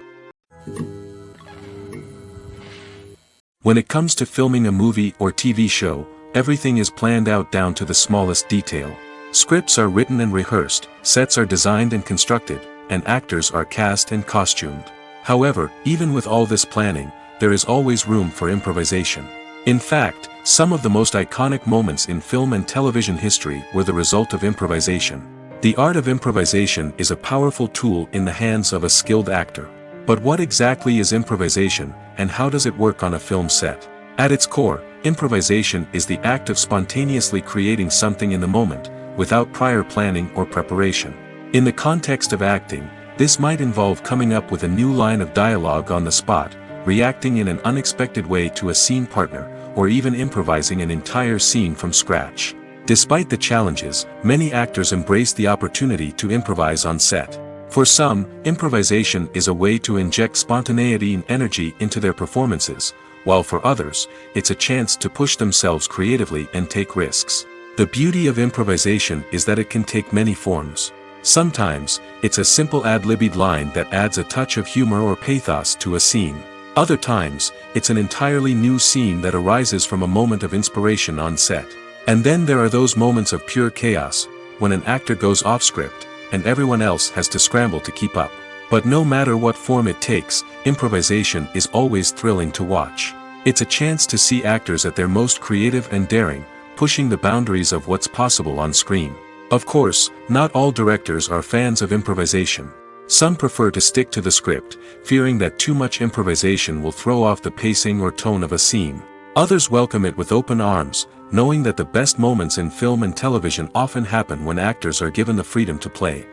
When it comes to filming a movie or TV show, everything is planned out down to the smallest detail. Scripts are written and rehearsed, sets are designed and constructed, and actors are cast and costumed. However, even with all this planning, there is always room for improvisation. In fact, some of the most iconic moments in film and television history were the result of improvisation. The art of improvisation is a powerful tool in the hands of a skilled actor. But what exactly is improvisation, and how does it work on a film set? At its core, improvisation is the act of spontaneously creating something in the moment, without prior planning or preparation. In the context of acting, this might involve coming up with a new line of dialogue on the spot, reacting in an unexpected way to a scene partner, or even improvising an entire scene from scratch. Despite the challenges, many actors embrace the opportunity to improvise on set. For some, improvisation is a way to inject spontaneity and energy into their performances, while for others, it's a chance to push themselves creatively and take risks. The beauty of improvisation is that it can take many forms. Sometimes, it's a simple ad-libbed line that adds a touch of humor or pathos to a scene. Other times, it's an entirely new scene that arises from a moment of inspiration on set. And then there are those moments of pure chaos, when an actor goes off script, and everyone else has to scramble to keep up. But no matter what form it takes, improvisation is always thrilling to watch. It's a chance to see actors at their most creative and daring, pushing the boundaries of what's possible on screen. Of course, not all directors are fans of improvisation. Some prefer to stick to the script, fearing that too much improvisation will throw off the pacing or tone of a scene. Others welcome it with open arms, knowing that the best moments in film and television often happen when actors are given the freedom to play.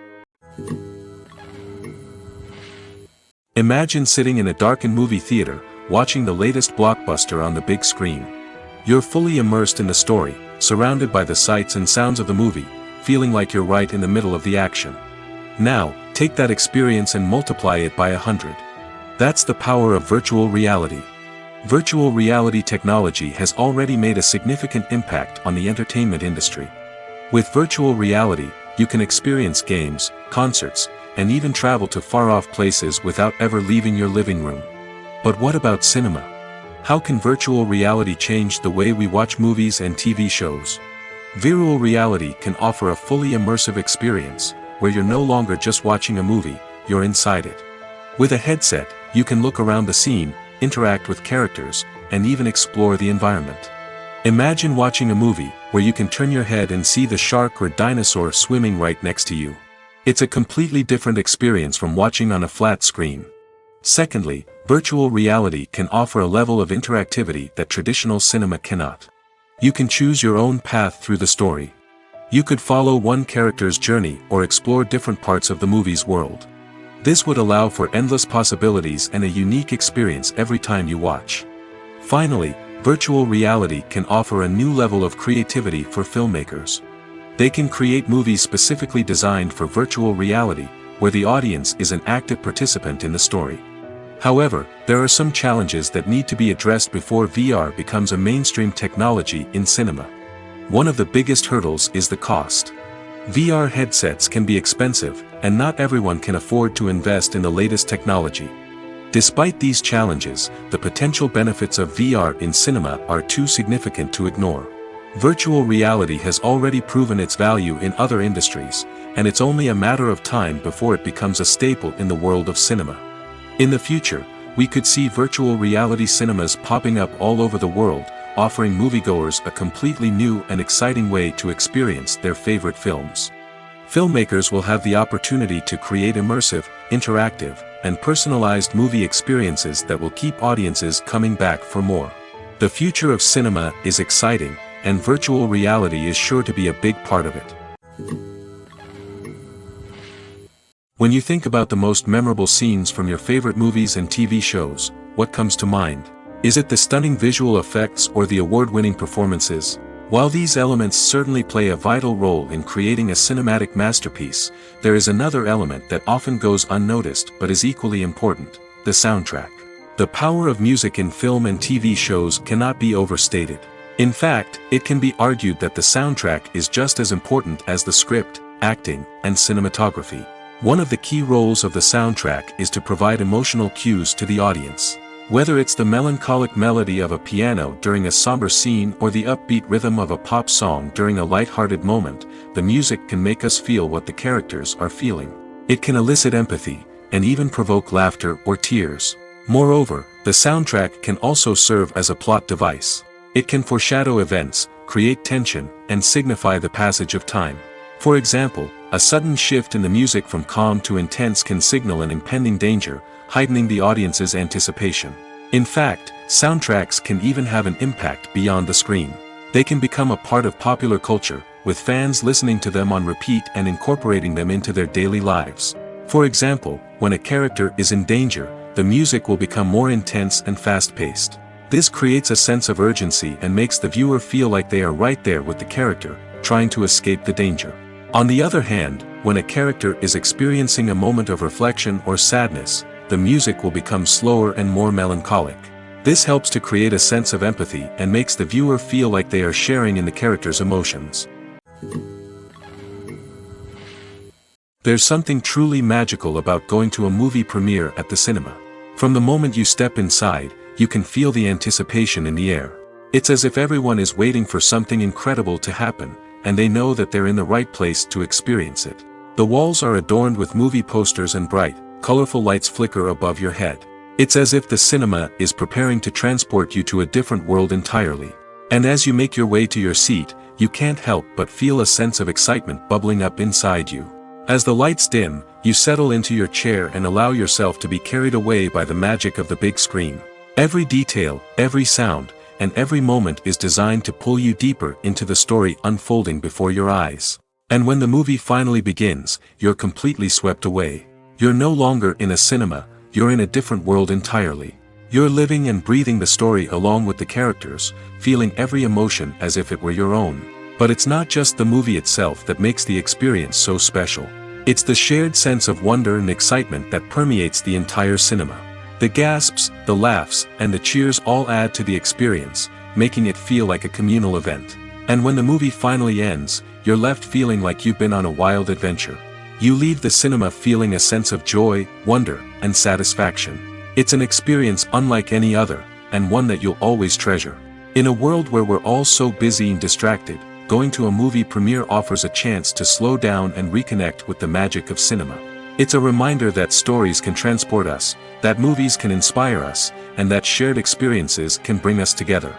Imagine sitting in a darkened movie theater, watching the latest blockbuster on the big screen. You're fully immersed in the story, surrounded by the sights and sounds of the movie, feeling like you're right in the middle of the action. Now, take that experience and multiply it by 100. That's the power of virtual reality. Virtual reality technology has already made a significant impact on the entertainment industry. With virtual reality, you can experience games, concerts, and even travel to far-off places without ever leaving your living room. But what about cinema? How can virtual reality change the way we watch movies and TV shows? Virtual reality can offer a fully immersive experience, where you're no longer just watching a movie, you're inside it. With a headset, you can look around the scene, interact with characters, and even explore the environment. Imagine watching a movie, where you can turn your head and see the shark or dinosaur swimming right next to you. It's a completely different experience from watching on a flat screen. Secondly, virtual reality can offer a level of interactivity that traditional cinema cannot. You can choose your own path through the story. You could follow one character's journey or explore different parts of the movie's world. This would allow for endless possibilities and a unique experience every time you watch. Finally, virtual reality can offer a new level of creativity for filmmakers. They can create movies specifically designed for virtual reality, where the audience is an active participant in the story. However, there are some challenges that need to be addressed before VR becomes a mainstream technology in cinema. One of the biggest hurdles is the cost. VR headsets can be expensive, and not everyone can afford to invest in the latest technology. Despite these challenges, the potential benefits of VR in cinema are too significant to ignore. Virtual reality has already proven its value in other industries, and it's only a matter of time before it becomes a staple in the world of cinema. In the future, we could see virtual reality cinemas popping up all over the world, offering moviegoers a completely new and exciting way to experience their favorite films. Filmmakers will have the opportunity to create immersive, interactive, and personalized movie experiences that will keep audiences coming back for more. The future of cinema is exciting, and virtual reality is sure to be a big part of it. When you think about the most memorable scenes from your favorite movies and TV shows, what comes to mind? Is it the stunning visual effects or the award-winning performances? While these elements certainly play a vital role in creating a cinematic masterpiece, there is another element that often goes unnoticed but is equally important: the soundtrack. The power of music in film and TV shows cannot be overstated. In fact, it can be argued that the soundtrack is just as important as the script, acting, and cinematography. One of the key roles of the soundtrack is to provide emotional cues to the audience. Whether it's the melancholic melody of a piano during a somber scene or the upbeat rhythm of a pop song during a light-hearted moment, the music can make us feel what the characters are feeling. It can elicit empathy, and even provoke laughter or tears. Moreover, the soundtrack can also serve as a plot device. It can foreshadow events, create tension, and signify the passage of time. For example, a sudden shift in the music from calm to intense can signal an impending danger, heightening the audience's anticipation. In fact, soundtracks can even have an impact beyond the screen. They can become a part of popular culture, with fans listening to them on repeat and incorporating them into their daily lives. For example, when a character is in danger, the music will become more intense and fast-paced. This creates a sense of urgency and makes the viewer feel like they are right there with the character, trying to escape the danger. On the other hand, when a character is experiencing a moment of reflection or sadness, the music will become slower and more melancholic. This helps to create a sense of empathy and makes the viewer feel like they are sharing in the character's emotions. There's something truly magical about going to a movie premiere at the cinema. From the moment you step inside, you can feel the anticipation in the air. It's as if everyone is waiting for something incredible to happen, and they know that they're in the right place to experience it. The walls are adorned with movie posters and bright, colorful lights flicker above your head. It's as if the cinema is preparing to transport you to a different world entirely. And as you make your way to your seat, you can't help but feel a sense of excitement bubbling up inside you. As the lights dim, you settle into your chair and allow yourself to be carried away by the magic of the big screen. Every detail, every sound, and every moment is designed to pull you deeper into the story unfolding before your eyes. And when the movie finally begins, you're completely swept away. You're no longer in a cinema, you're in a different world entirely. You're living and breathing the story along with the characters, feeling every emotion as if it were your own. But it's not just the movie itself that makes the experience so special. It's the shared sense of wonder and excitement that permeates the entire cinema. The gasps, the laughs, and the cheers all add to the experience, making it feel like a communal event. And when the movie finally ends, you're left feeling like you've been on a wild adventure. You leave the cinema feeling a sense of joy, wonder, and satisfaction. It's an experience unlike any other, and one that you'll always treasure. In a world where we're all so busy and distracted, going to a movie premiere offers a chance to slow down and reconnect with the magic of cinema. It's a reminder that stories can transport us, that movies can inspire us, and that shared experiences can bring us together.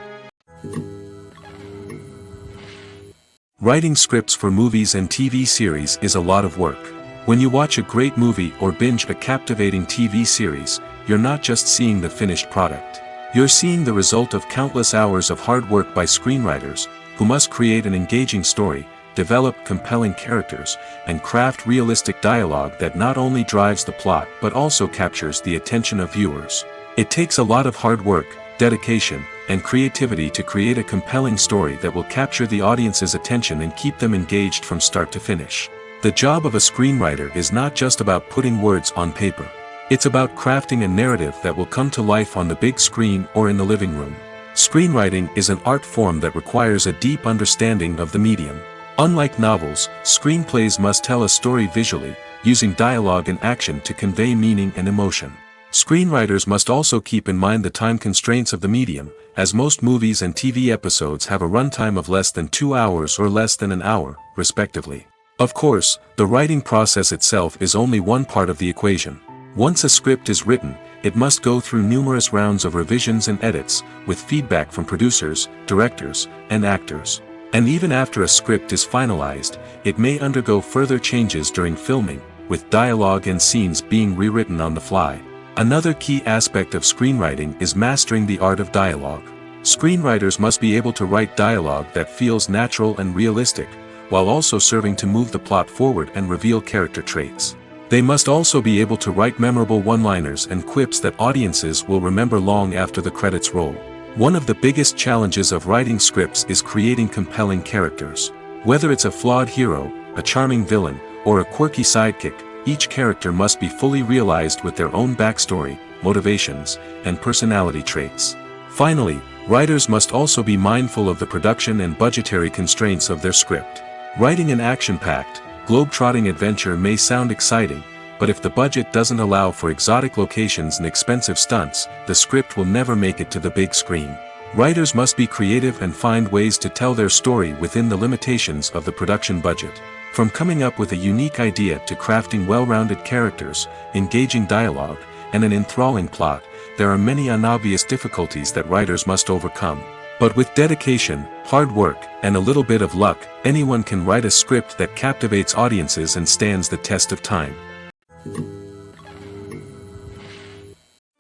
Writing scripts for movies and TV series is a lot of work. When you watch a great movie or binge a captivating TV series, you're not just seeing the finished product. You're seeing the result of countless hours of hard work by screenwriters, who must create an engaging story, develop compelling characters, and craft realistic dialogue that not only drives the plot but also captures the attention of viewers. It takes a lot of hard work, dedication, and creativity to create a compelling story that will capture the audience's attention and keep them engaged from start to finish. The job of a screenwriter is not just about putting words on paper. It's about crafting a narrative that will come to life on the big screen or in the living room. Screenwriting is an art form that requires a deep understanding of the medium. Unlike novels, screenplays must tell a story visually, using dialogue and action to convey meaning and emotion. Screenwriters must also keep in mind the time constraints of the medium, as most movies and TV episodes have a runtime of less than 2 hours or less than an hour, respectively. Of course, the writing process itself is only one part of the equation. Once a script is written, it must go through numerous rounds of revisions and edits, with feedback from producers, directors, and actors. And even after a script is finalized, it may undergo further changes during filming, with dialogue and scenes being rewritten on the fly. Another key aspect of screenwriting is mastering the art of dialogue. Screenwriters must be able to write dialogue that feels natural and realistic, while also serving to move the plot forward and reveal character traits. They must also be able to write memorable one-liners and quips that audiences will remember long after the credits roll. One of the biggest challenges of writing scripts is creating compelling characters. Whether it's a flawed hero, a charming villain, or a quirky sidekick, each character must be fully realized with their own backstory, motivations, and personality traits. Finally, writers must also be mindful of the production and budgetary constraints of their script. Writing an action-packed, globe-trotting adventure may sound exciting, but if the budget doesn't allow for exotic locations and expensive stunts, the script will never make it to the big screen. Writers must be creative and find ways to tell their story within the limitations of the production budget. From coming up with a unique idea to crafting well-rounded characters, engaging dialogue, and an enthralling plot, there are many unobvious difficulties that writers must overcome. But with dedication, hard work, and a little bit of luck, anyone can write a script that captivates audiences and stands the test of time.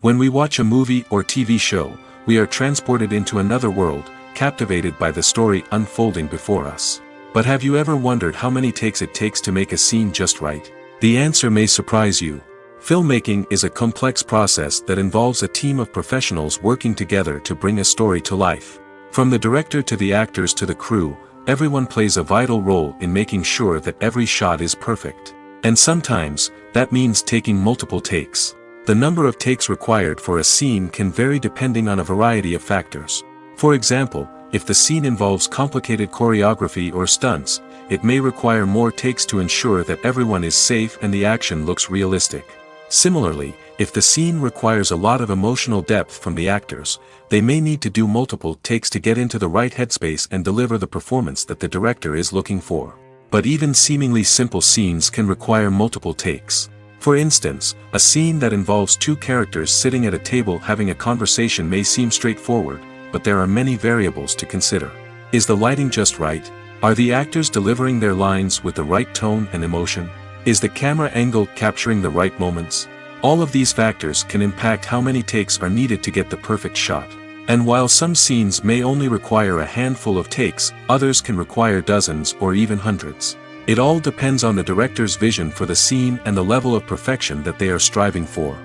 When we watch a movie or TV show, we are transported into another world, captivated by the story unfolding before us. But have you ever wondered how many takes it takes to make a scene just right? The answer may surprise you. Filmmaking is a complex process that involves a team of professionals working together to bring a story to life. From the director to the actors to the crew, everyone plays a vital role in making sure that every shot is perfect. And sometimes, that means taking multiple takes. The number of takes required for a scene can vary depending on a variety of factors. For example, if the scene involves complicated choreography or stunts, it may require more takes to ensure that everyone is safe and the action looks realistic. Similarly, if the scene requires a lot of emotional depth from the actors, they may need to do multiple takes to get into the right headspace and deliver the performance that the director is looking for. But even seemingly simple scenes can require multiple takes. For instance, a scene that involves two characters sitting at a table having a conversation may seem straightforward, but there are many variables to consider. Is the lighting just right? Are the actors delivering their lines with the right tone and emotion? Is the camera angle capturing the right moments? All of these factors can impact how many takes are needed to get the perfect shot. And while some scenes may only require a handful of takes, others can require dozens or even hundreds. It all depends on the director's vision for the scene and the level of perfection that they are striving for.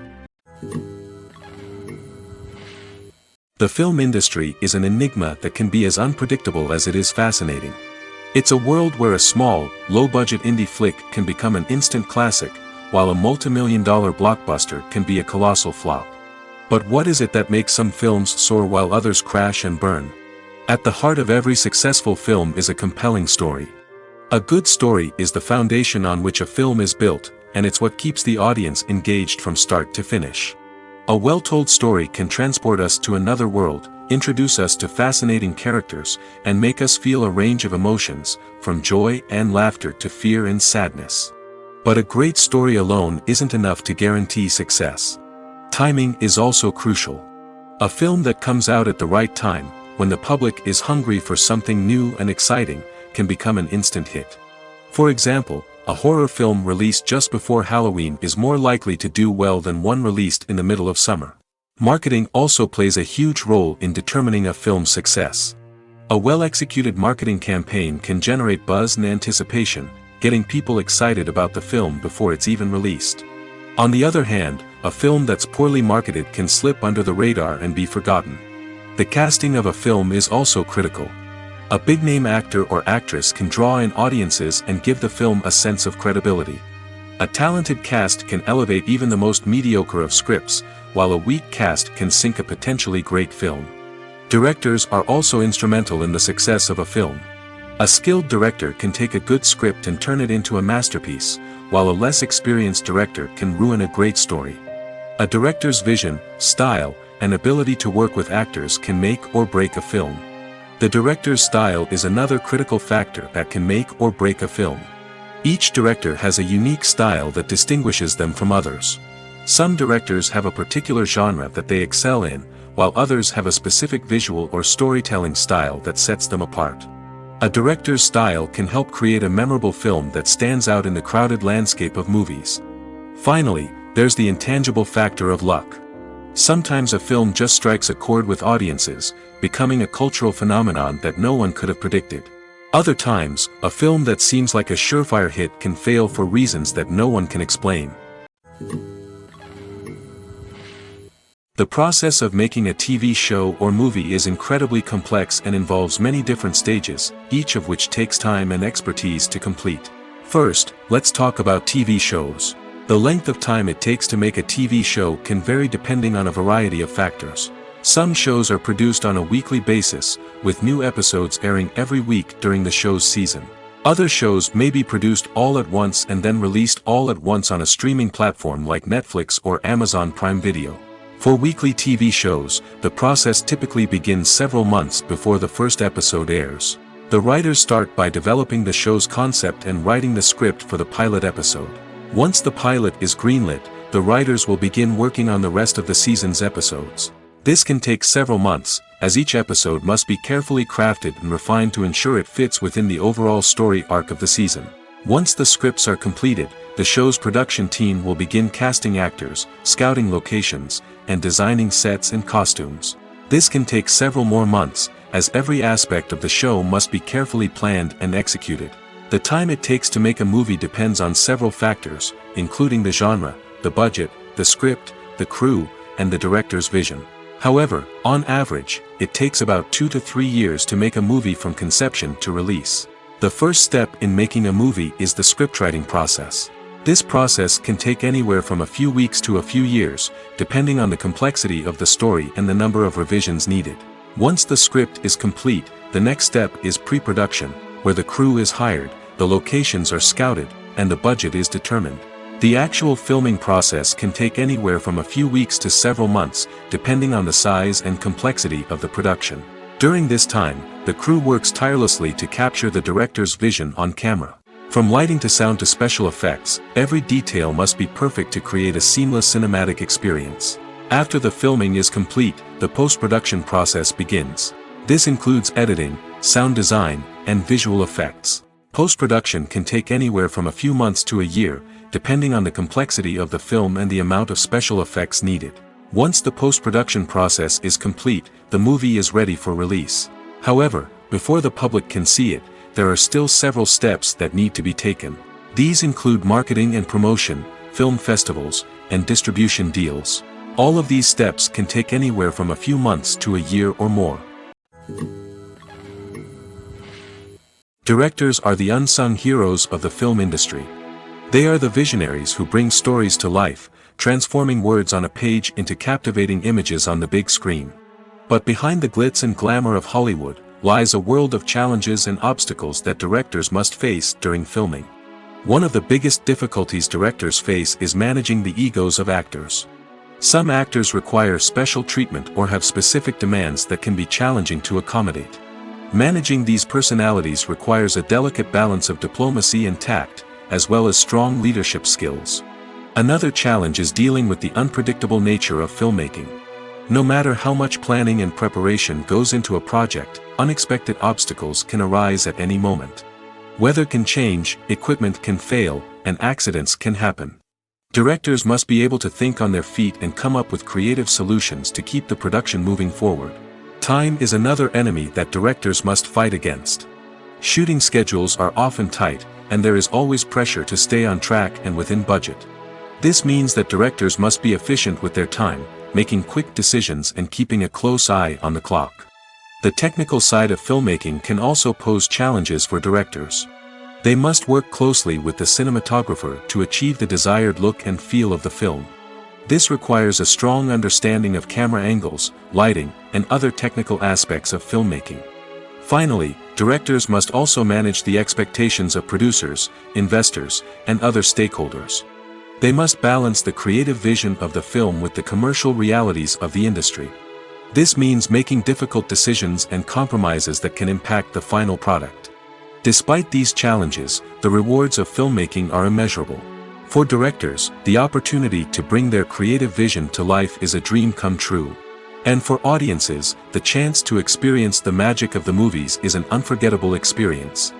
The film industry is an enigma that can be as unpredictable as it is fascinating. It's a world where a small, low-budget indie flick can become an instant classic, while a multi-million-dollar blockbuster can be a colossal flop. But what is it that makes some films soar while others crash and burn? At the heart of every successful film is a compelling story. A good story is the foundation on which a film is built, and it's what keeps the audience engaged from start to finish. A well-told story can transport us to another world, introduce us to fascinating characters, and make us feel a range of emotions, from joy and laughter to fear and sadness. But a great story alone isn't enough to guarantee success. Timing is also crucial. A film that comes out at the right time, when the public is hungry for something new and exciting, can become an instant hit. For example, a horror film released just before Halloween is more likely to do well than one released in the middle of summer. Marketing also plays a huge role in determining a film's success. A well-executed marketing campaign can generate buzz and anticipation, getting people excited about the film before it's even released. On the other hand, a film that's poorly marketed can slip under the radar and be forgotten. The casting of a film is also critical. A big-name actor or actress can draw in audiences and give the film a sense of credibility. A talented cast can elevate even the most mediocre of scripts, while a weak cast can sink a potentially great film. Directors are also instrumental in the success of a film. A skilled director can take a good script and turn it into a masterpiece, while a less experienced director can ruin a great story. A director's vision, style, and ability to work with actors can make or break a film. The director's style is another critical factor that can make or break a film. Each director has a unique style that distinguishes them from others. Some directors have a particular genre that they excel in, while others have a specific visual or storytelling style that sets them apart. A director's style can help create a memorable film that stands out in the crowded landscape of movies. Finally, there's the intangible factor of luck. Sometimes a film just strikes a chord with audiences, becoming a cultural phenomenon that no one could have predicted. Other times, a film that seems like a surefire hit can fail for reasons that no one can explain. The process of making a TV show or movie is incredibly complex and involves many different stages, each of which takes time and expertise to complete. First, let's talk about TV shows. The length of time it takes to make a TV show can vary depending on a variety of factors. Some shows are produced on a weekly basis, with new episodes airing every week during the show's season. Other shows may be produced all at once and then released all at once on a streaming platform like Netflix or Amazon Prime Video. For weekly TV shows, the process typically begins several months before the first episode airs. The writers start by developing the show's concept and writing the script for the pilot episode. Once the pilot is greenlit, the writers will begin working on the rest of the season's episodes. This can take several months, as each episode must be carefully crafted and refined to ensure it fits within the overall story arc of the season. Once the scripts are completed, the show's production team will begin casting actors, scouting locations, and designing sets and costumes. This can take several more months, as every aspect of the show must be carefully planned and executed. The time it takes to make a movie depends on several factors, including the genre, the budget, the script, the crew, and the director's vision. However, on average, it takes about 2 to 3 years to make a movie from conception to release. The first step in making a movie is the scriptwriting process. This process can take anywhere from a few weeks to a few years, depending on the complexity of the story and the number of revisions needed. Once the script is complete, the next step is pre-production, where the crew is hired, the locations are scouted, and the budget is determined. The actual filming process can take anywhere from a few weeks to several months, depending on the size and complexity of the production. During this time, the crew works tirelessly to capture the director's vision on camera. From lighting to sound to special effects, every detail must be perfect to create a seamless cinematic experience. After the filming is complete, the post-production process begins. This includes editing, sound design, and visual effects. Post-production can take anywhere from a few months to a year, depending on the complexity of the film and the amount of special effects needed. Once the post-production process is complete, the movie is ready for release. However, before the public can see it, there are still several steps that need to be taken. These include marketing and promotion, film festivals, and distribution deals. All of these steps can take anywhere from a few months to a year or more. Directors are the unsung heroes of the film industry. They are the visionaries who bring stories to life, transforming words on a page into captivating images on the big screen. But behind the glitz and glamour of Hollywood lies a world of challenges and obstacles that directors must face during filming. One of the biggest difficulties directors face is managing the egos of actors. Some actors require special treatment or have specific demands that can be challenging to accommodate. Managing these personalities requires a delicate balance of diplomacy and tact, as well as strong leadership skills. Another challenge is dealing with the unpredictable nature of filmmaking. No matter how much planning and preparation goes into a project, unexpected obstacles can arise at any moment. Weather can change, equipment can fail, and accidents can happen. Directors must be able to think on their feet and come up with creative solutions to keep the production moving forward. Time is another enemy that directors must fight against. Shooting schedules are often tight, and there is always pressure to stay on track and within budget. This means that directors must be efficient with their time, making quick decisions and keeping a close eye on the clock. The technical side of filmmaking can also pose challenges for directors. They must work closely with the cinematographer to achieve the desired look and feel of the film. This requires a strong understanding of camera angles, lighting, and other technical aspects of filmmaking. Finally, directors must also manage the expectations of producers, investors, and other stakeholders. They must balance the creative vision of the film with the commercial realities of the industry. This means making difficult decisions and compromises that can impact the final product. Despite these challenges, the rewards of filmmaking are immeasurable. For directors, the opportunity to bring their creative vision to life is a dream come true. And for audiences, the chance to experience the magic of the movies is an unforgettable experience.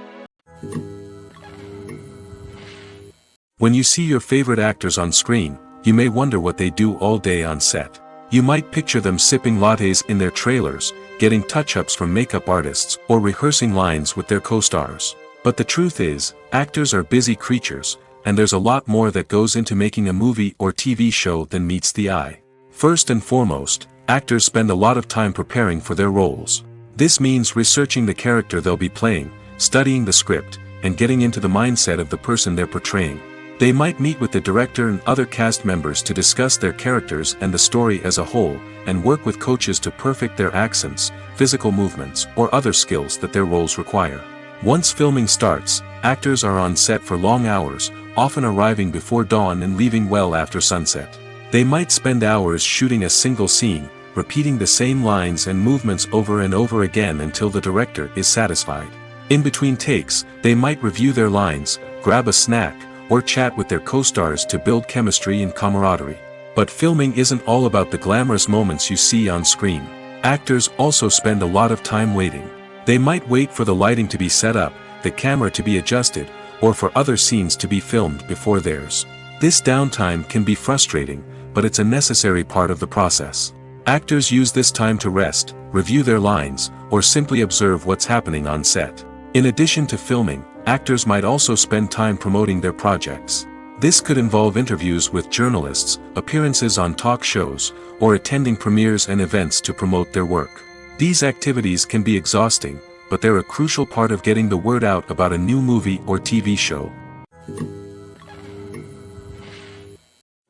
When you see your favorite actors on screen, you may wonder what they do all day on set. You might picture them sipping lattes in their trailers, getting touch-ups from makeup artists, or rehearsing lines with their co-stars. But the truth is, actors are busy creatures, and there's a lot more that goes into making a movie or TV show than meets the eye. First and foremost, actors spend a lot of time preparing for their roles. This means researching the character they'll be playing, studying the script, and getting into the mindset of the person they're portraying. They might meet with the director and other cast members to discuss their characters and the story as a whole, and work with coaches to perfect their accents, physical movements, or other skills that their roles require. Once filming starts, actors are on set for long hours, often arriving before dawn and leaving well after sunset. They might spend hours shooting a single scene, repeating the same lines and movements over and over again until the director is satisfied. In between takes, they might review their lines, grab a snack, or chat with their co-stars to build chemistry and camaraderie. But filming isn't all about the glamorous moments you see on screen. Actors also spend a lot of time waiting. They might wait for the lighting to be set up, the camera to be adjusted, or for other scenes to be filmed before theirs. This downtime can be frustrating, but it's a necessary part of the process. Actors use this time to rest, review their lines, or simply observe what's happening on set. In addition to filming, actors might also spend time promoting their projects. This could involve interviews with journalists, appearances on talk shows, or attending premieres and events to promote their work. These activities can be exhausting, but they're a crucial part of getting the word out about a new movie or TV show.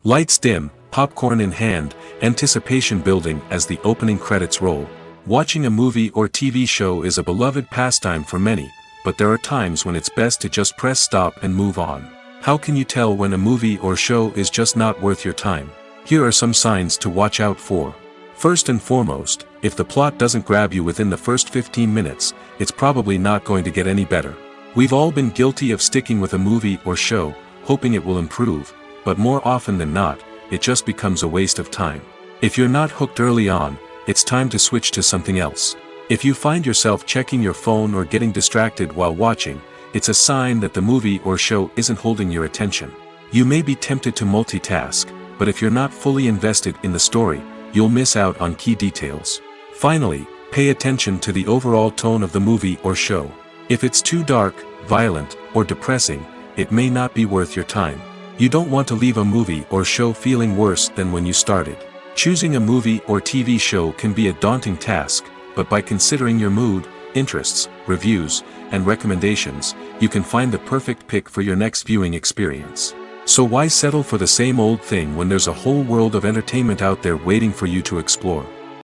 Lights dim, popcorn in hand, anticipation building as the opening credits roll. Watching a movie or TV show is a beloved pastime for many, but there are times when it's best to just press stop and move on. How can you tell when a movie or show is just not worth your time? Here are some signs to watch out for. First and foremost, if the plot doesn't grab you within the first 15 minutes, it's probably not going to get any better. We've all been guilty of sticking with a movie or show, hoping it will improve, but more often than not, it just becomes a waste of time. If you're not hooked early on, it's time to switch to something else. If you find yourself checking your phone or getting distracted while watching, it's a sign that the movie or show isn't holding your attention. You may be tempted to multitask, but if you're not fully invested in the story, you'll miss out on key details. Finally, pay attention to the overall tone of the movie or show. If it's too dark, violent, or depressing, it may not be worth your time. You don't want to leave a movie or show feeling worse than when you started. Choosing a movie or TV show can be a daunting task, but by considering your mood, interests, reviews, and recommendations, you can find the perfect pick for your next viewing experience. So why settle for the same old thing when there's a whole world of entertainment out there waiting for you to explore?